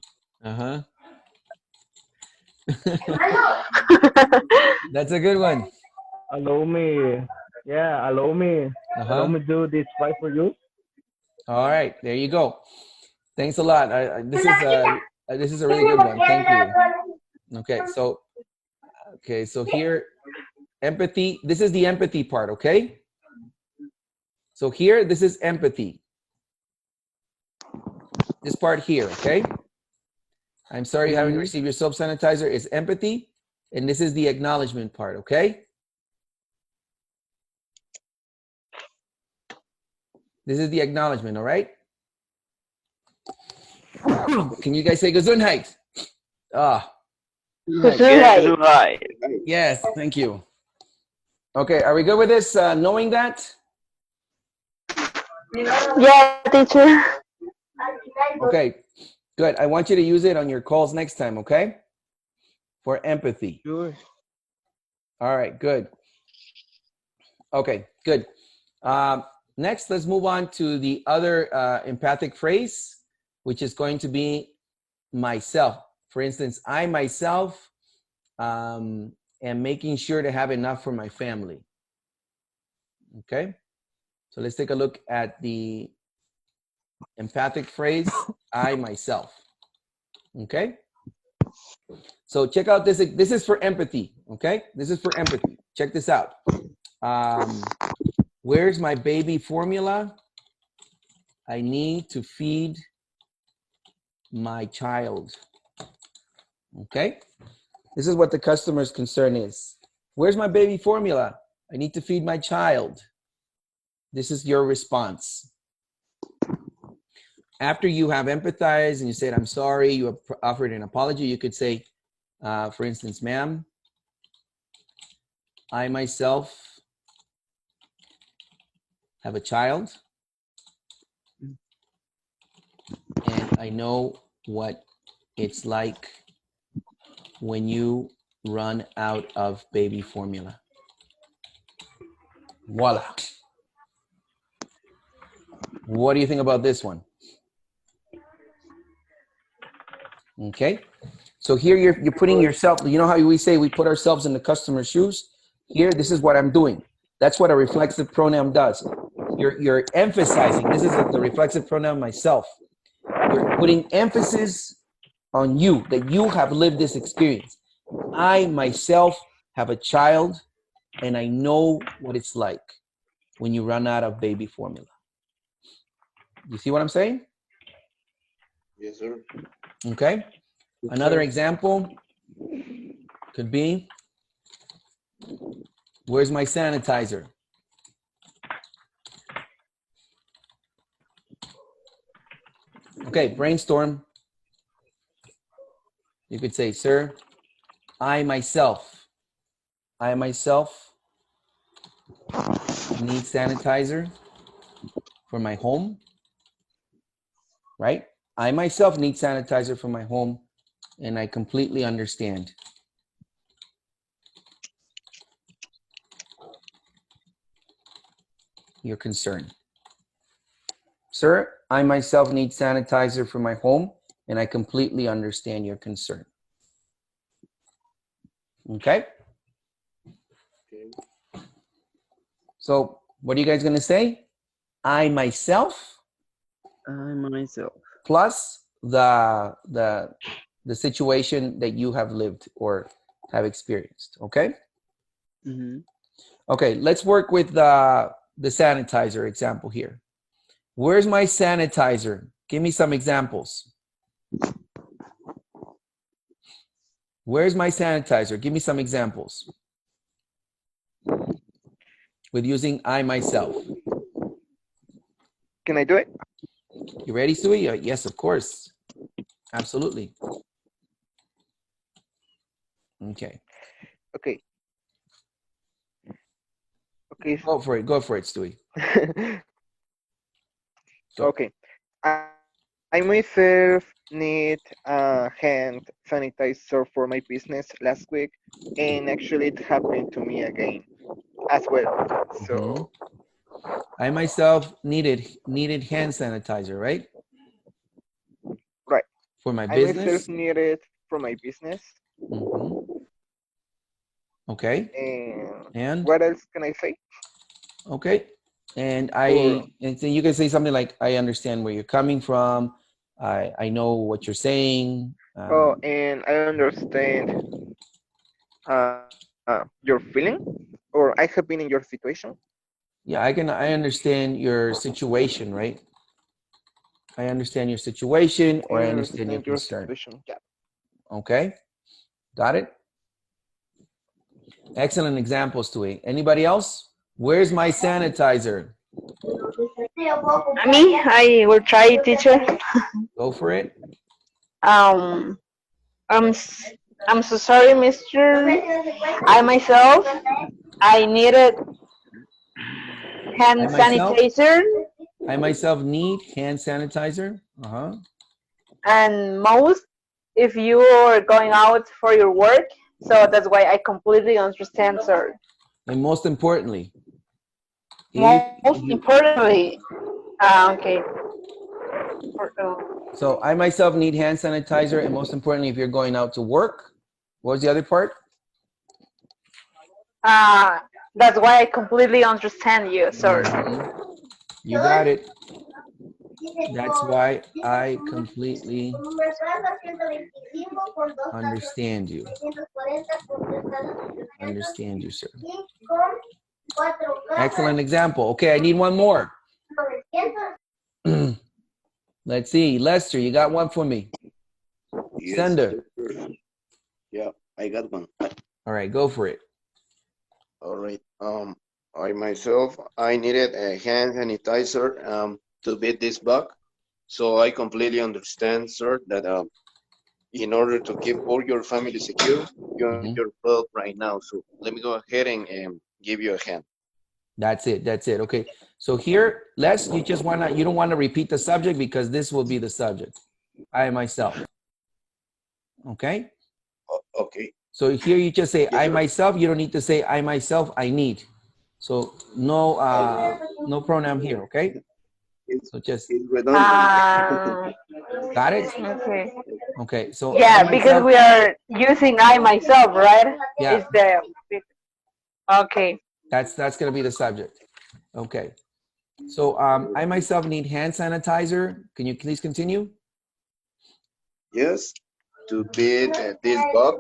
That's a good one. Allow me do this right for you. All right, there you go. Thanks a lot. This is a really good one. Thank you. Okay, so here, empathy. This is the empathy part, okay? So here, this is empathy. This part here, okay? I'm sorry you haven't received your soap sanitizer is empathy, and this is the acknowledgement part, okay? This is the acknowledgement, all right? Can you guys say Gesundheit? Gesundheit. Yes, thank you. Okay, are we good with this? Knowing that? Yeah, teacher. Okay, good. I want you to use it on your calls next time, okay? For empathy. Sure. All right, good. Okay, good. Next, let's move on to the other empathic phrase, which is going to be myself. For instance, I myself am making sure to have enough for my family. Okay, so let's take a look at the empathic phrase, I myself. Okay, so check out this. This is for empathy. Okay, this is for empathy. Check this out. Where's my baby formula? I need to feed my child. Okay, this is what the customer's concern is. Where's my baby formula? I need to feed my child. This is your response. After you have empathized and you said, I'm sorry, you have offered an apology, you could say, for instance, ma'am, I myself have a child, and I know what it's like when you run out of baby formula. Voila. What do you think about this one? Okay. So here you're putting yourself, you know how we say we put ourselves in the customer's shoes? Here, this is what I'm doing. That's what a reflexive pronoun does. You're emphasizing, this is the reflexive pronoun myself. You're putting emphasis on you, that you have lived this experience. I myself have a child, and I know what it's like when you run out of baby formula. You see what I'm saying? Yes, sir. Okay. Another example could be, where's my sanitizer? Okay, brainstorm. You could say, sir, I myself need sanitizer for my home, right? I myself need sanitizer for my home, and I completely understand. Your concern. Sir, I myself need sanitizer for my home, and I completely understand your concern. Okay? So, what are you guys going to say? I myself plus the situation that you have lived or have experienced. Okay? Mm-hmm. Okay, let's work with the sanitizer example here. Where's my sanitizer? Give me some examples. Where's my sanitizer? Give me some examples. With using I myself. Can I do it? You ready, Sui? Yes, of course. Absolutely. Okay. Okay. Go for it, Stewie. Okay. I myself need a hand sanitizer for my business last week, and actually it happened to me again as well. So I myself needed hand sanitizer, right? Right. For my I business. myself need it for my business. Okay. And what else can I say? Okay. And so you can say something like, I understand where you're coming from. I know what you're saying. And I understand your feeling, or I have been in your situation. Yeah, I understand your situation, right? I understand your situation, or I understand your concern. Yeah. Okay. Got it? Excellent examples, Tui. Anybody else? Where's my sanitizer? Me, I will try, teacher. Go for it. I'm so sorry, mister. I myself, I needed hand sanitizer. I myself need hand sanitizer. And most if you are going out for your work, so that's why I completely understand, sir. And most importantly. Most importantly, okay. So I myself need hand sanitizer, and most importantly, if you're going out to work. What was the other part? That's why I completely understand you, sir. You got it. That's why I completely understand you. Understand you, sir. Excellent example. Okay, I need one more. Let's see. Lester, you got one for me? Yes, Sender. sir. Yeah, I got one. All right, go for it. All right. I myself, I needed a hand sanitizer to beat this bug. So I completely understand, sir, that in order to keep all your family secure, you need Mhm. your help right now. So let me go ahead and give you a hand. That's it. That's it. Okay. So here, Les, you don't want to repeat the subject because this will be the subject. I myself. Okay. Okay. So here you just say Yes, I sir. myself. You don't need to say I myself. I need. So no, I, no pronoun here. Okay. it's, So just it's redundant. Uh, got it. okay. Okay. So I Yeah, because myself. we are using I myself, right? Yeah. Is the okay. That's gonna be the subject. Okay. So I myself need hand sanitizer. Can you please continue? Yes, to beat this bug,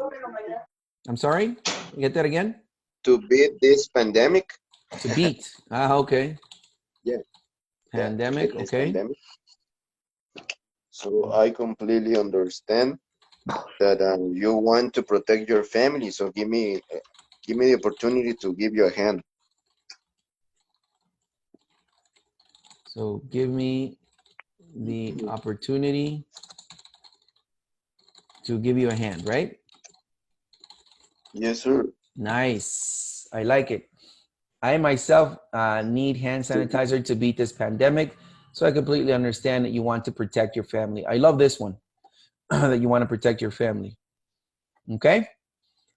I'm sorry. Get that again. to beat this pandemic. To beat. Ah, okay. Yeah, yeah, to Pandemic. beat this Okay. pandemic. So I completely understand that you want to protect your family. So give me the opportunity to give you a hand. So give me the opportunity to give you a hand, right? Yes, sir. Nice. I like it. I myself need hand sanitizer to beat this pandemic. So I completely understand that you want to protect your family. I love this one, that you want to protect your family. Okay.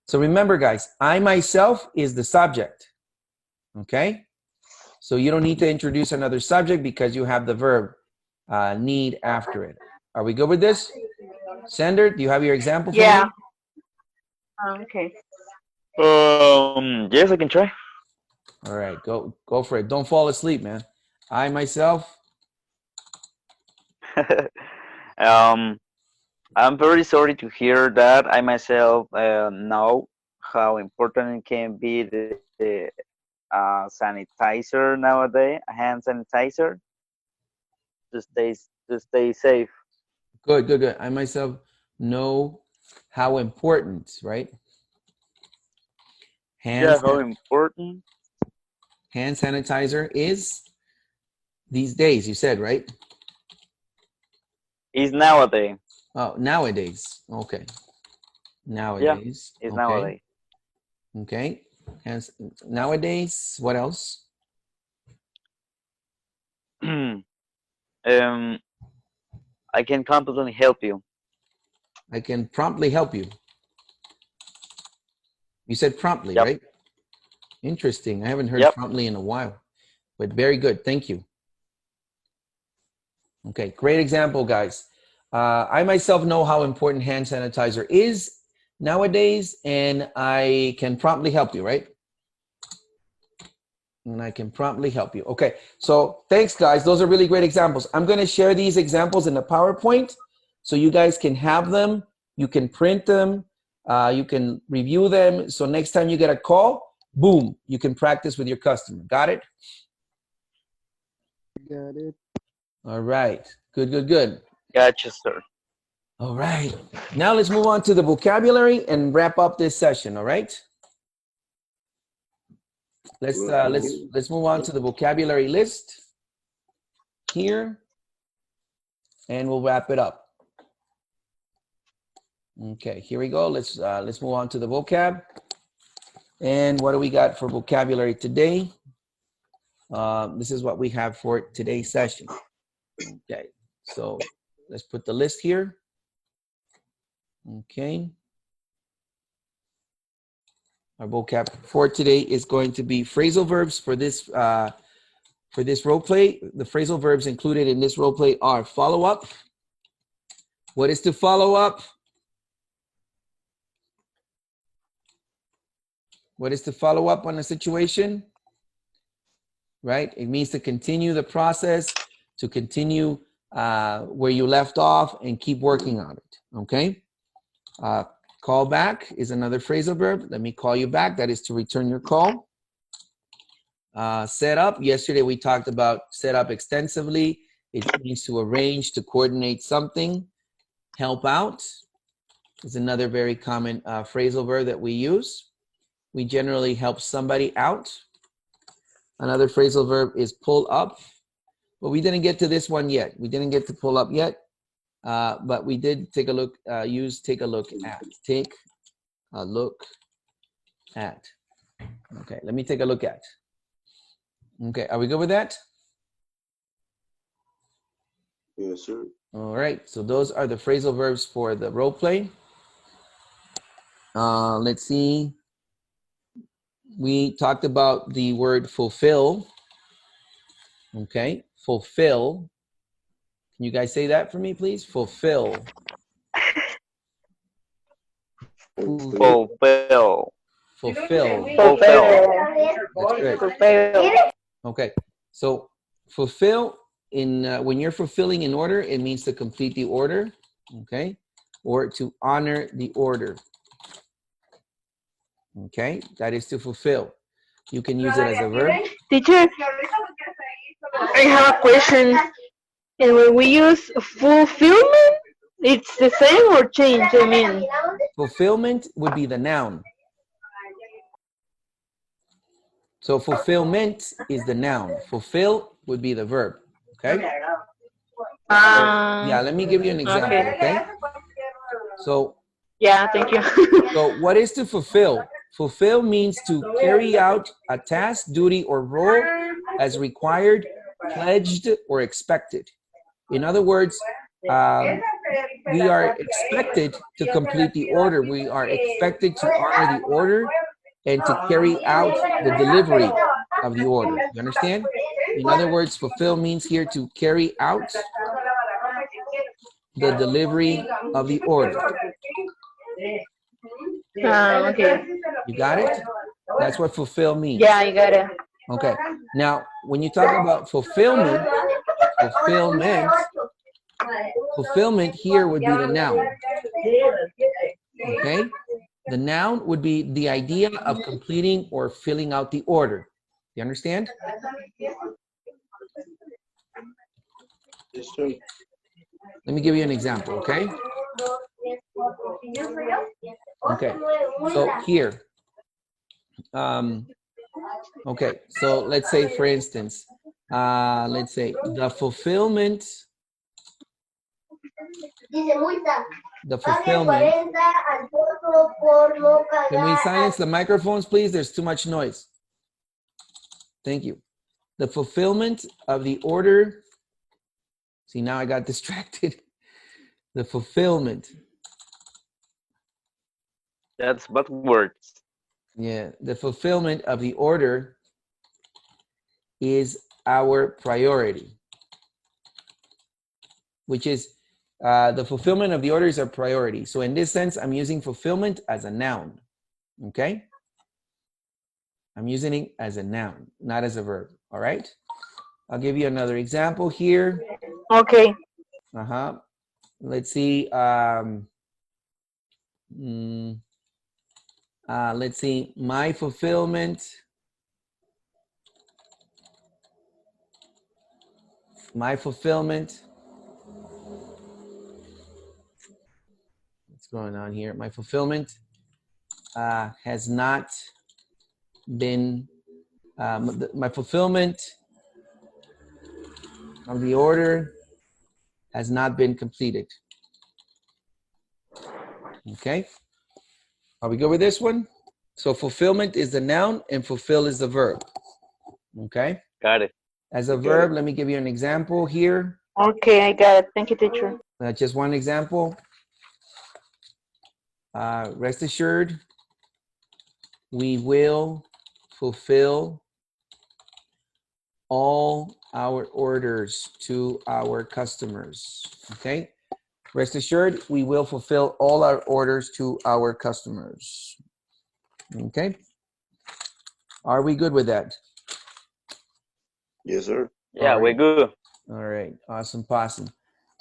So remember, guys, I myself is the subject. Okay. So you don't need to introduce another subject because you have the verb need after it. Are we good with this? Sender, do you have your example for Yeah. me? Okay. Yes, I can try. All right, go for it. Don't fall asleep, man. I myself. um, I'm very sorry to hear that. I myself know how important it can be the sanitizer nowadays, a hand sanitizer to stay safe. Good, good, good. I myself know how important, right? Hand Yeah, how important hand sanitizer is these days. You said, right? is nowadays. Oh, nowadays. Okay, Yeah, nowadays. is Okay, nowadays. okay. Hands nowadays. What else? um, I can completely help you. I can promptly help you. You said promptly, Yep, right? Interesting. I haven't heard yep. promptly in a while, but very good. Thank you. Okay, great example, guys. I myself know how important hand sanitizer is nowadays, and I can promptly help you, right? And I can promptly help you. Okay, so thanks, guys. Those are really great examples. I'm going to share these examples in the PowerPoint so you guys can have them. You can print them. You can review them. So next time you get a call, boom, you can practice with your customer. Got it? Got it. All right. Good, good, good. Gotcha, sir. All right. Now let's move on to the vocabulary and wrap up this session. All right. Let's move on to the vocabulary list here, and we'll wrap it up. Okay, here we go. Let's move on to the vocab. And what do we got for vocabulary today? This is what we have for today's session. Okay, so let's put the list here. Okay. Our vocab for today is going to be phrasal verbs for this role play. The phrasal verbs included in this role play are follow up. What is to follow up? What is to follow up on a situation? Right? It means to continue the process, to continue where you left off and keep working on it. Okay? Call back is another phrasal verb. Let me call you back. That is to return your call. Set up. Yesterday we talked about set up extensively. It means to arrange, to coordinate something. Help out is another very common phrasal verb that we use. We generally help somebody out. Another phrasal verb is pull up, but we didn't get to this one yet. We didn't get to pull up yet, but we did take a look, take a look at. Take a look at. Okay, let me take a look at. Okay, are we good with that? Yes, sir. All right, so those are the phrasal verbs for the role play. Let's see. We talked about the word fulfill. Okay, fulfill. Can you guys say that for me, please? Fulfill. Fulfill. Fulfill. Fulfill. That's good. Fulfill. Okay, so fulfill in when you're fulfilling an order, it means to complete the order, okay, or to honor the order. Okay, that is to fulfill. You can use it as a verb. Teacher, I have a question. And when we use fulfillment, it's the same or change? I mean, Fulfillment would be the noun. So fulfillment is the noun. Fulfill would be the verb. Okay. Yeah, let me give you an example. Okay. So. Yeah, thank you. So what is to fulfill? Fulfill means to carry out a task, duty, or role as required, pledged, or expected. In other words, we are expected to complete the order. We are expected to honor the order and to carry out the delivery of the order. You understand? In other words, fulfill means here to carry out the delivery of the order. Okay. You got it? That's what fulfill means. Yeah, I got it. Okay. Now, when you talk about fulfillment here would be the noun. Okay? The noun would be the idea of completing or filling out the order. You understand? Yes, sir. Let me give you an example, okay? Okay, so here. Okay, so let's say, for instance, let's say the fulfillment. Can we silence the microphones, please? There's too much noise. Thank you. The fulfillment of the order. See, now I got distracted. The fulfillment. That's but words. Yeah, the fulfillment of the order is our priority, which is the fulfillment of the order is our priority. So in this sense, I'm using fulfillment as a noun, okay? I'm using it as a noun, not as a verb, all right? I'll give you another example here. Okay. Let's see. Let's see. My fulfillment. My fulfillment. What's going on here? My fulfillment has not been. My fulfillment of the order has not been completed. Okay. Are we good with this one? So fulfillment is the noun and fulfill is the verb. Okay. Got it. As a verb, let me give you an example here. Okay, I got it. Thank you, teacher. Just one example. Rest assured, we will fulfill all our orders to our customers. Okay. Rest assured, we will fulfill all our orders to our customers. Okay. Are we good with that? Yes, sir. Yeah, we're good. All right. Awesome possum.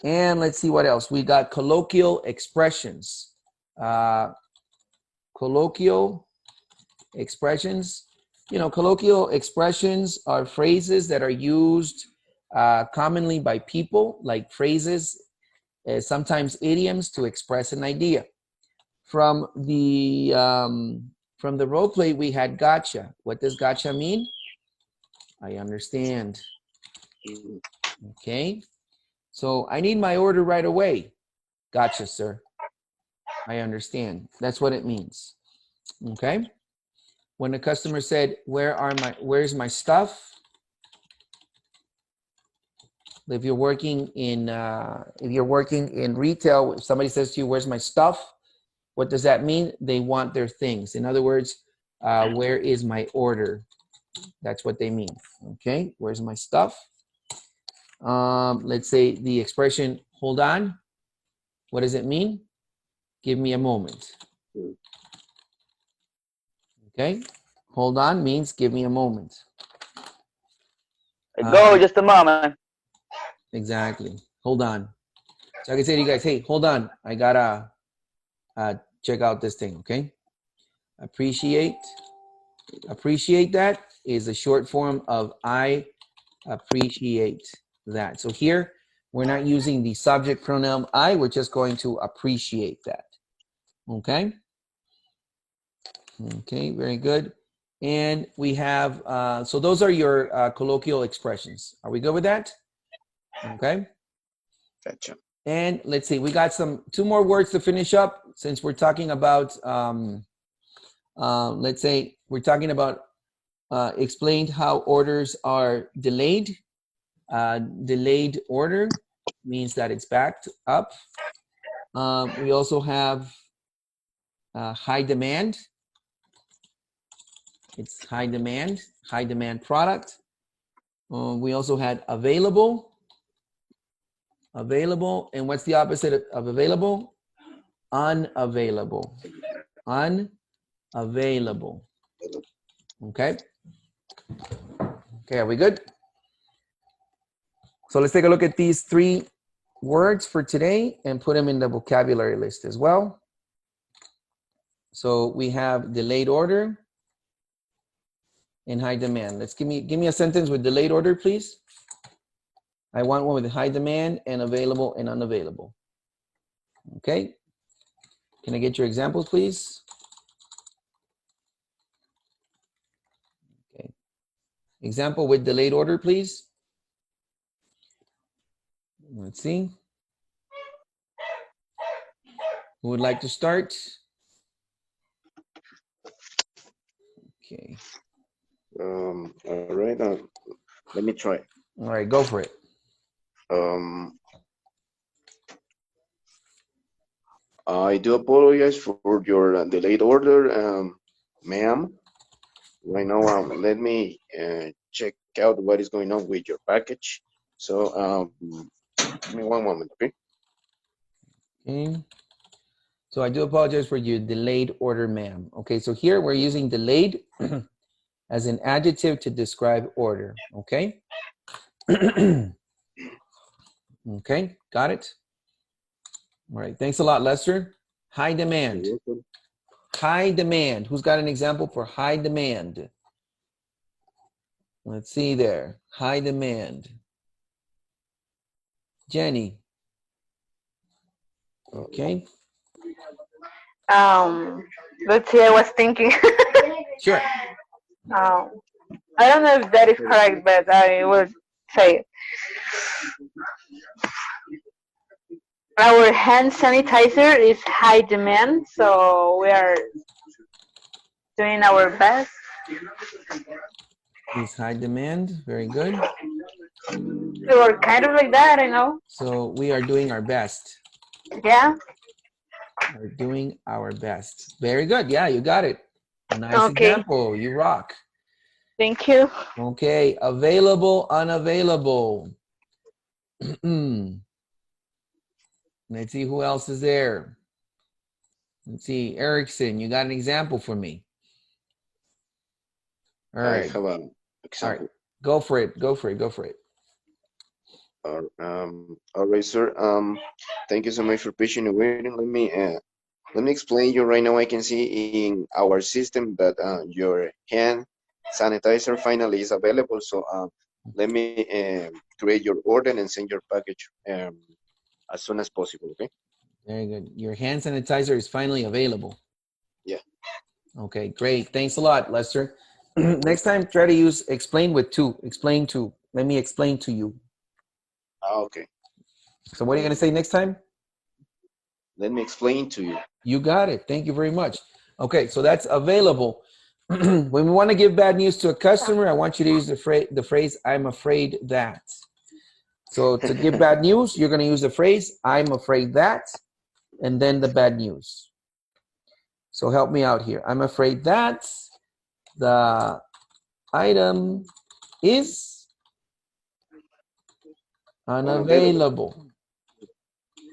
And let's see what else. We got colloquial expressions. Colloquial expressions. You know, colloquial expressions are phrases that are used commonly by people, like phrases, sometimes idioms, to express an idea. From the role play, we had gotcha. What does gotcha mean? I understand. Okay. So I need my order right away. Gotcha, sir. I understand. That's what it means. Okay. When the customer said, where's my stuff? If you're working in retail, if somebody says to you, where's my stuff? What does that mean? They want their things. In other words, where is my order? That's what they mean. Okay, where's my stuff? Let's say the expression, hold on. What does it mean? Give me a moment. Okay, hold on means give me a moment. Go, just a moment. Exactly. Hold on. So I can say to you guys, hey, hold on. I gotta check out this thing, okay? Appreciate that is a short form of I appreciate that. So here, we're not using the subject pronoun I, we're just going to appreciate that, okay? Okay, very good. And we have, so those are your colloquial expressions. Are we good with that? Okay. Gotcha. And let's see, we got two more words to finish up since we're talking about, let's say we're talking about explained how orders are delayed. Delayed order means that it's backed up. We also have high demand. It's high demand product. We also had available. Available, and what's the opposite of available? Unavailable. Unavailable. Okay. Okay, are we good? So let's take a look at these 3 words for today and put them in the vocabulary list as well. So we have delayed order and high demand. Let's give me a sentence with delayed order, please. I want one with high demand and available and unavailable. Okay. Can I get your examples, please? Okay. Example with delayed order, please. Let's see. Who would like to start? Okay. All right. Let me try. All right, go for it. I do apologize for your delayed order, ma'am. Right now, let me check out what is going on with your package. So, give me one moment, okay? Okay. So I do apologize for your delayed order, ma'am. Okay, so here we're using delayed as an adjective to describe order, okay? Okay, got it? All right, thanks a lot, Lester. High demand. High demand. Who's got an example for high demand? Let's see there. High demand. Jenny. Okay. Let's see, I was thinking. Sure. I don't know if that is correct, but I will say it. Our hand sanitizer is high demand, so we are doing our best. Is high demand. Very good. Or kind of like that, I know. So we are doing our best. Yeah. We're doing our best. Very good. Yeah, you got it. Nice Okay. example. You rock. Thank you. Okay. Available, unavailable. Let's see who else is there. Let's see. Erickson, you got an example for me. All right. I have an example. All right. Go for it. Go for it. Go for it. All right, sir. Thank you so much for patiently waiting. Let me explain you right now. I can see in our system that your hand sanitizer finally is available. So let me create your order and send your package as soon as possible. Okay. Very good. Your hand sanitizer is finally available. Yeah. Okay, great. Thanks a lot, Lester. Next time, try to use explain with to. Explain to. Let me explain to you. Okay. So what are you going to say next time? Let me explain to you. You got it. Thank you very much. Okay, so that's available. When we want to give bad news to a customer, I want you to use the phrase, I'm afraid that. So to give bad news, you're going to use the phrase, I'm afraid that, and then the bad news. So help me out here. I'm afraid that the item is unavailable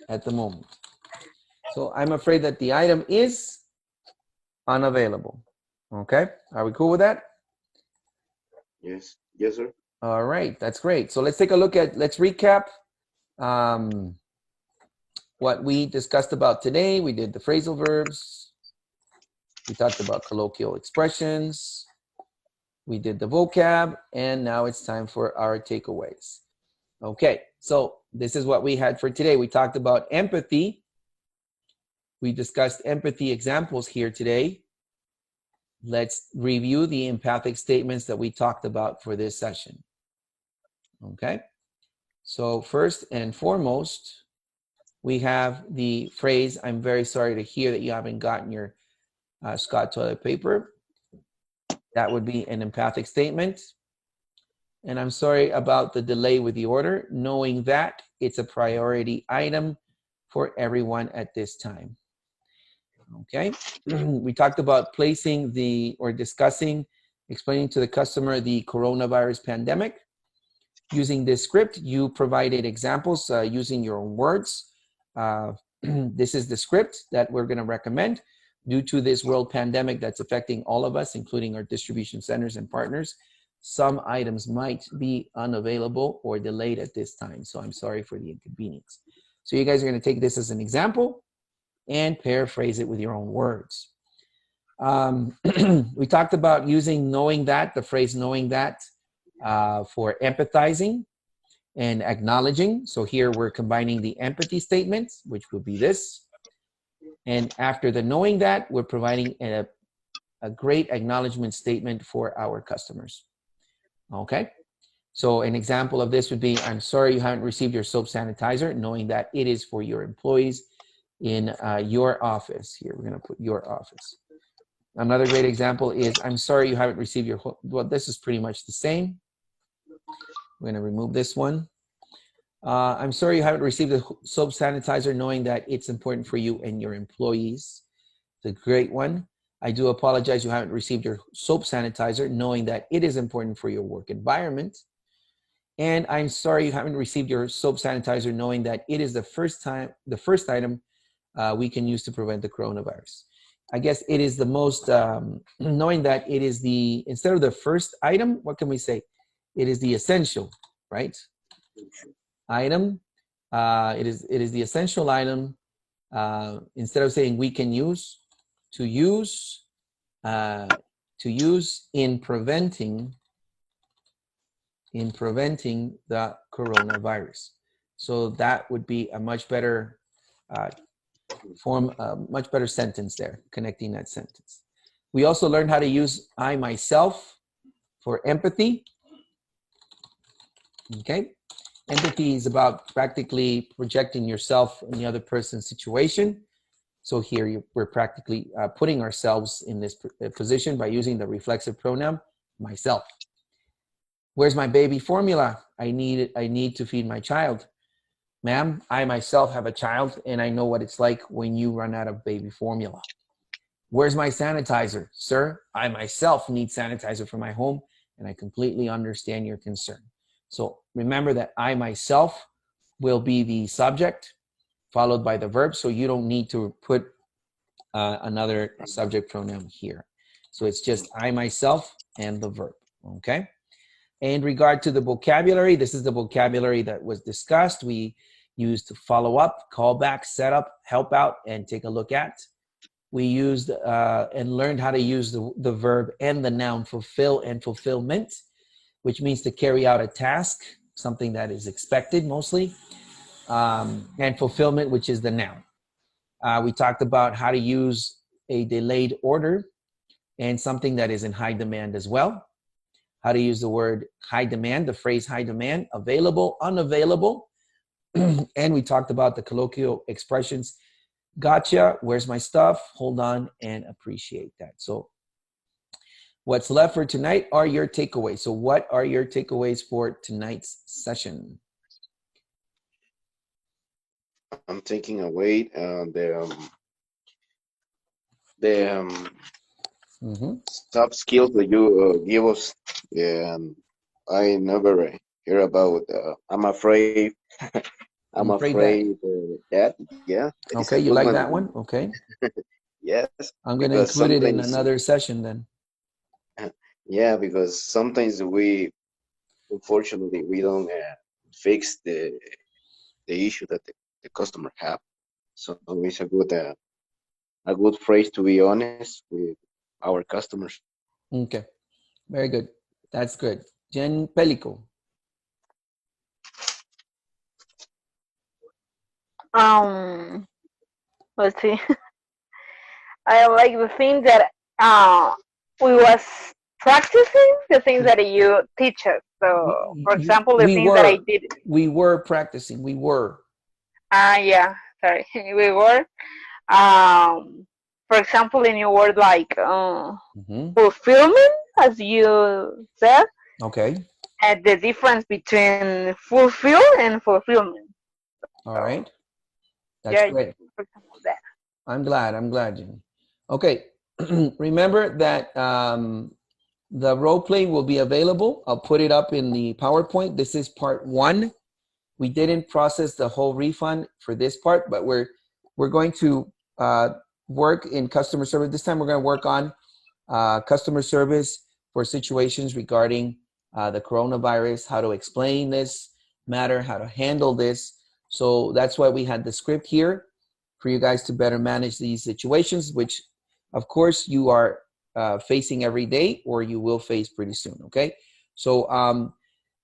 at the moment. So I'm afraid that the item is unavailable. Okay, are we cool with that? Yes. Yes, sir. All right, that's great. So let's take a look at, let's recap what we discussed about today. We did the phrasal verbs. We talked about colloquial expressions. We did the vocab, and now it's time for our takeaways. Okay, so this is what we had for today. We talked about empathy. We discussed empathy examples here today. Let's review the empathic statements that we talked about for this session. Okay, so first and foremost, we have the phrase, I'm very sorry to hear that you haven't gotten your Scott toilet paper. That would be an empathic statement. And I'm sorry about the delay with the order, knowing that it's a priority item for everyone at this time. Okay, we talked about placing discussing, explaining to the customer the coronavirus pandemic. Using this script, you provided examples using your own words. This is the script that we're going to recommend. Due to this world pandemic that's affecting all of us, including our distribution centers and partners, some items might be unavailable or delayed at this time. So I'm sorry for the inconvenience. So you guys are going to take this as an example and paraphrase it with your own words. We talked about using knowing that, the phrase knowing that, for empathizing and acknowledging. So here we're combining the empathy statements, which would be this. And after the knowing that, we're providing a great acknowledgement statement for our customers. Okay, so an example of this would be, I'm sorry you haven't received your soap sanitizer, knowing that it is for your employees in your office. Here, we're going to put your office. Another great example is, I'm sorry you haven't received your, well, this is pretty much the same. We're going to remove this one. I'm sorry you haven't received the soap sanitizer, knowing that it's important for you and your employees. It's a great one. I do apologize you haven't received your soap sanitizer, knowing that it is important for your work environment. And I'm sorry you haven't received your soap sanitizer, knowing that it is the first item we can use to prevent the coronavirus. I guess it is the most, knowing that it is the, instead of the first item, what can we say? It is the essential, right? Item, it is the essential item. Instead of saying we can use, to use in preventing the coronavirus. So that would be a much better much better sentence there, connecting that sentence. We also learned how to use I, myself for empathy. Okay. Empathy is about practically projecting yourself in the other person's situation. So here we're practically putting ourselves in this position by using the reflexive pronoun, myself. Where's my baby formula? I need to feed my child. Ma'am, I myself have a child and I know what it's like when you run out of baby formula. Where's my sanitizer? Sir, I myself need sanitizer for my home and I completely understand your concern. So remember that I myself will be the subject followed by the verb. So you don't need to put another subject pronoun here. So it's just I myself and the verb, okay? In regard to the vocabulary, this is the vocabulary that was discussed. We used follow up, call back, set up, help out, and take a look at. We used and learned how to use the verb and the noun fulfill and fulfillment, which means to carry out a task, something that is expected mostly, and fulfillment, which is the noun. We talked about how to use a delayed order and something that is in high demand as well. How to use the word high demand, the phrase high demand, available, unavailable. And we talked about the colloquial expressions. Gotcha, where's my stuff? Hold on, and appreciate that. So what's left for tonight are your takeaways. So what are your takeaways for tonight's session? I'm taking away the soft skills that you give us. I never hear about. I'm afraid. I'm afraid that. Yeah. Okay, you like that one? Okay. Yes. I'm going to include it in another session then. Yeah, because sometimes we, unfortunately, we don't fix the issue that the customer have. So it's a good phrase to be honest with our customers. Okay, very good. That's good. Jen Pelico. Let's see. I like the thing that we was practicing, the things that you teach us. So, for example, the things that I did. We were practicing. We were. Yeah, sorry. We were. For example, in your word like fulfillment, as you said. Okay. And the difference between fulfill and fulfillment. All right. That's great. For example, that. I'm glad, Jenny. Okay. Remember that the role play will be available. I'll put it up in the PowerPoint. This is part 1. We didn't process the whole refund for this part, but we're going to work in customer service. This time we're going to work on customer service for situations regarding the coronavirus, how to explain this matter, how to handle this. So that's why we had the script here for you guys to better manage these situations, which of course you are facing every day or you will face pretty soon, okay? So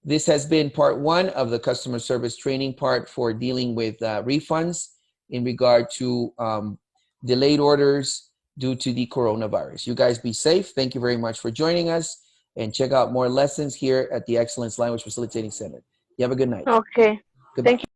this has been part 1 of the customer service training part for dealing with refunds in regard to delayed orders due to the coronavirus. You guys be safe. Thank you very much for joining us, and check out more lessons here at the Excellence Language Facilitating Center. You have a good night. Okay. Goodbye. Thank you.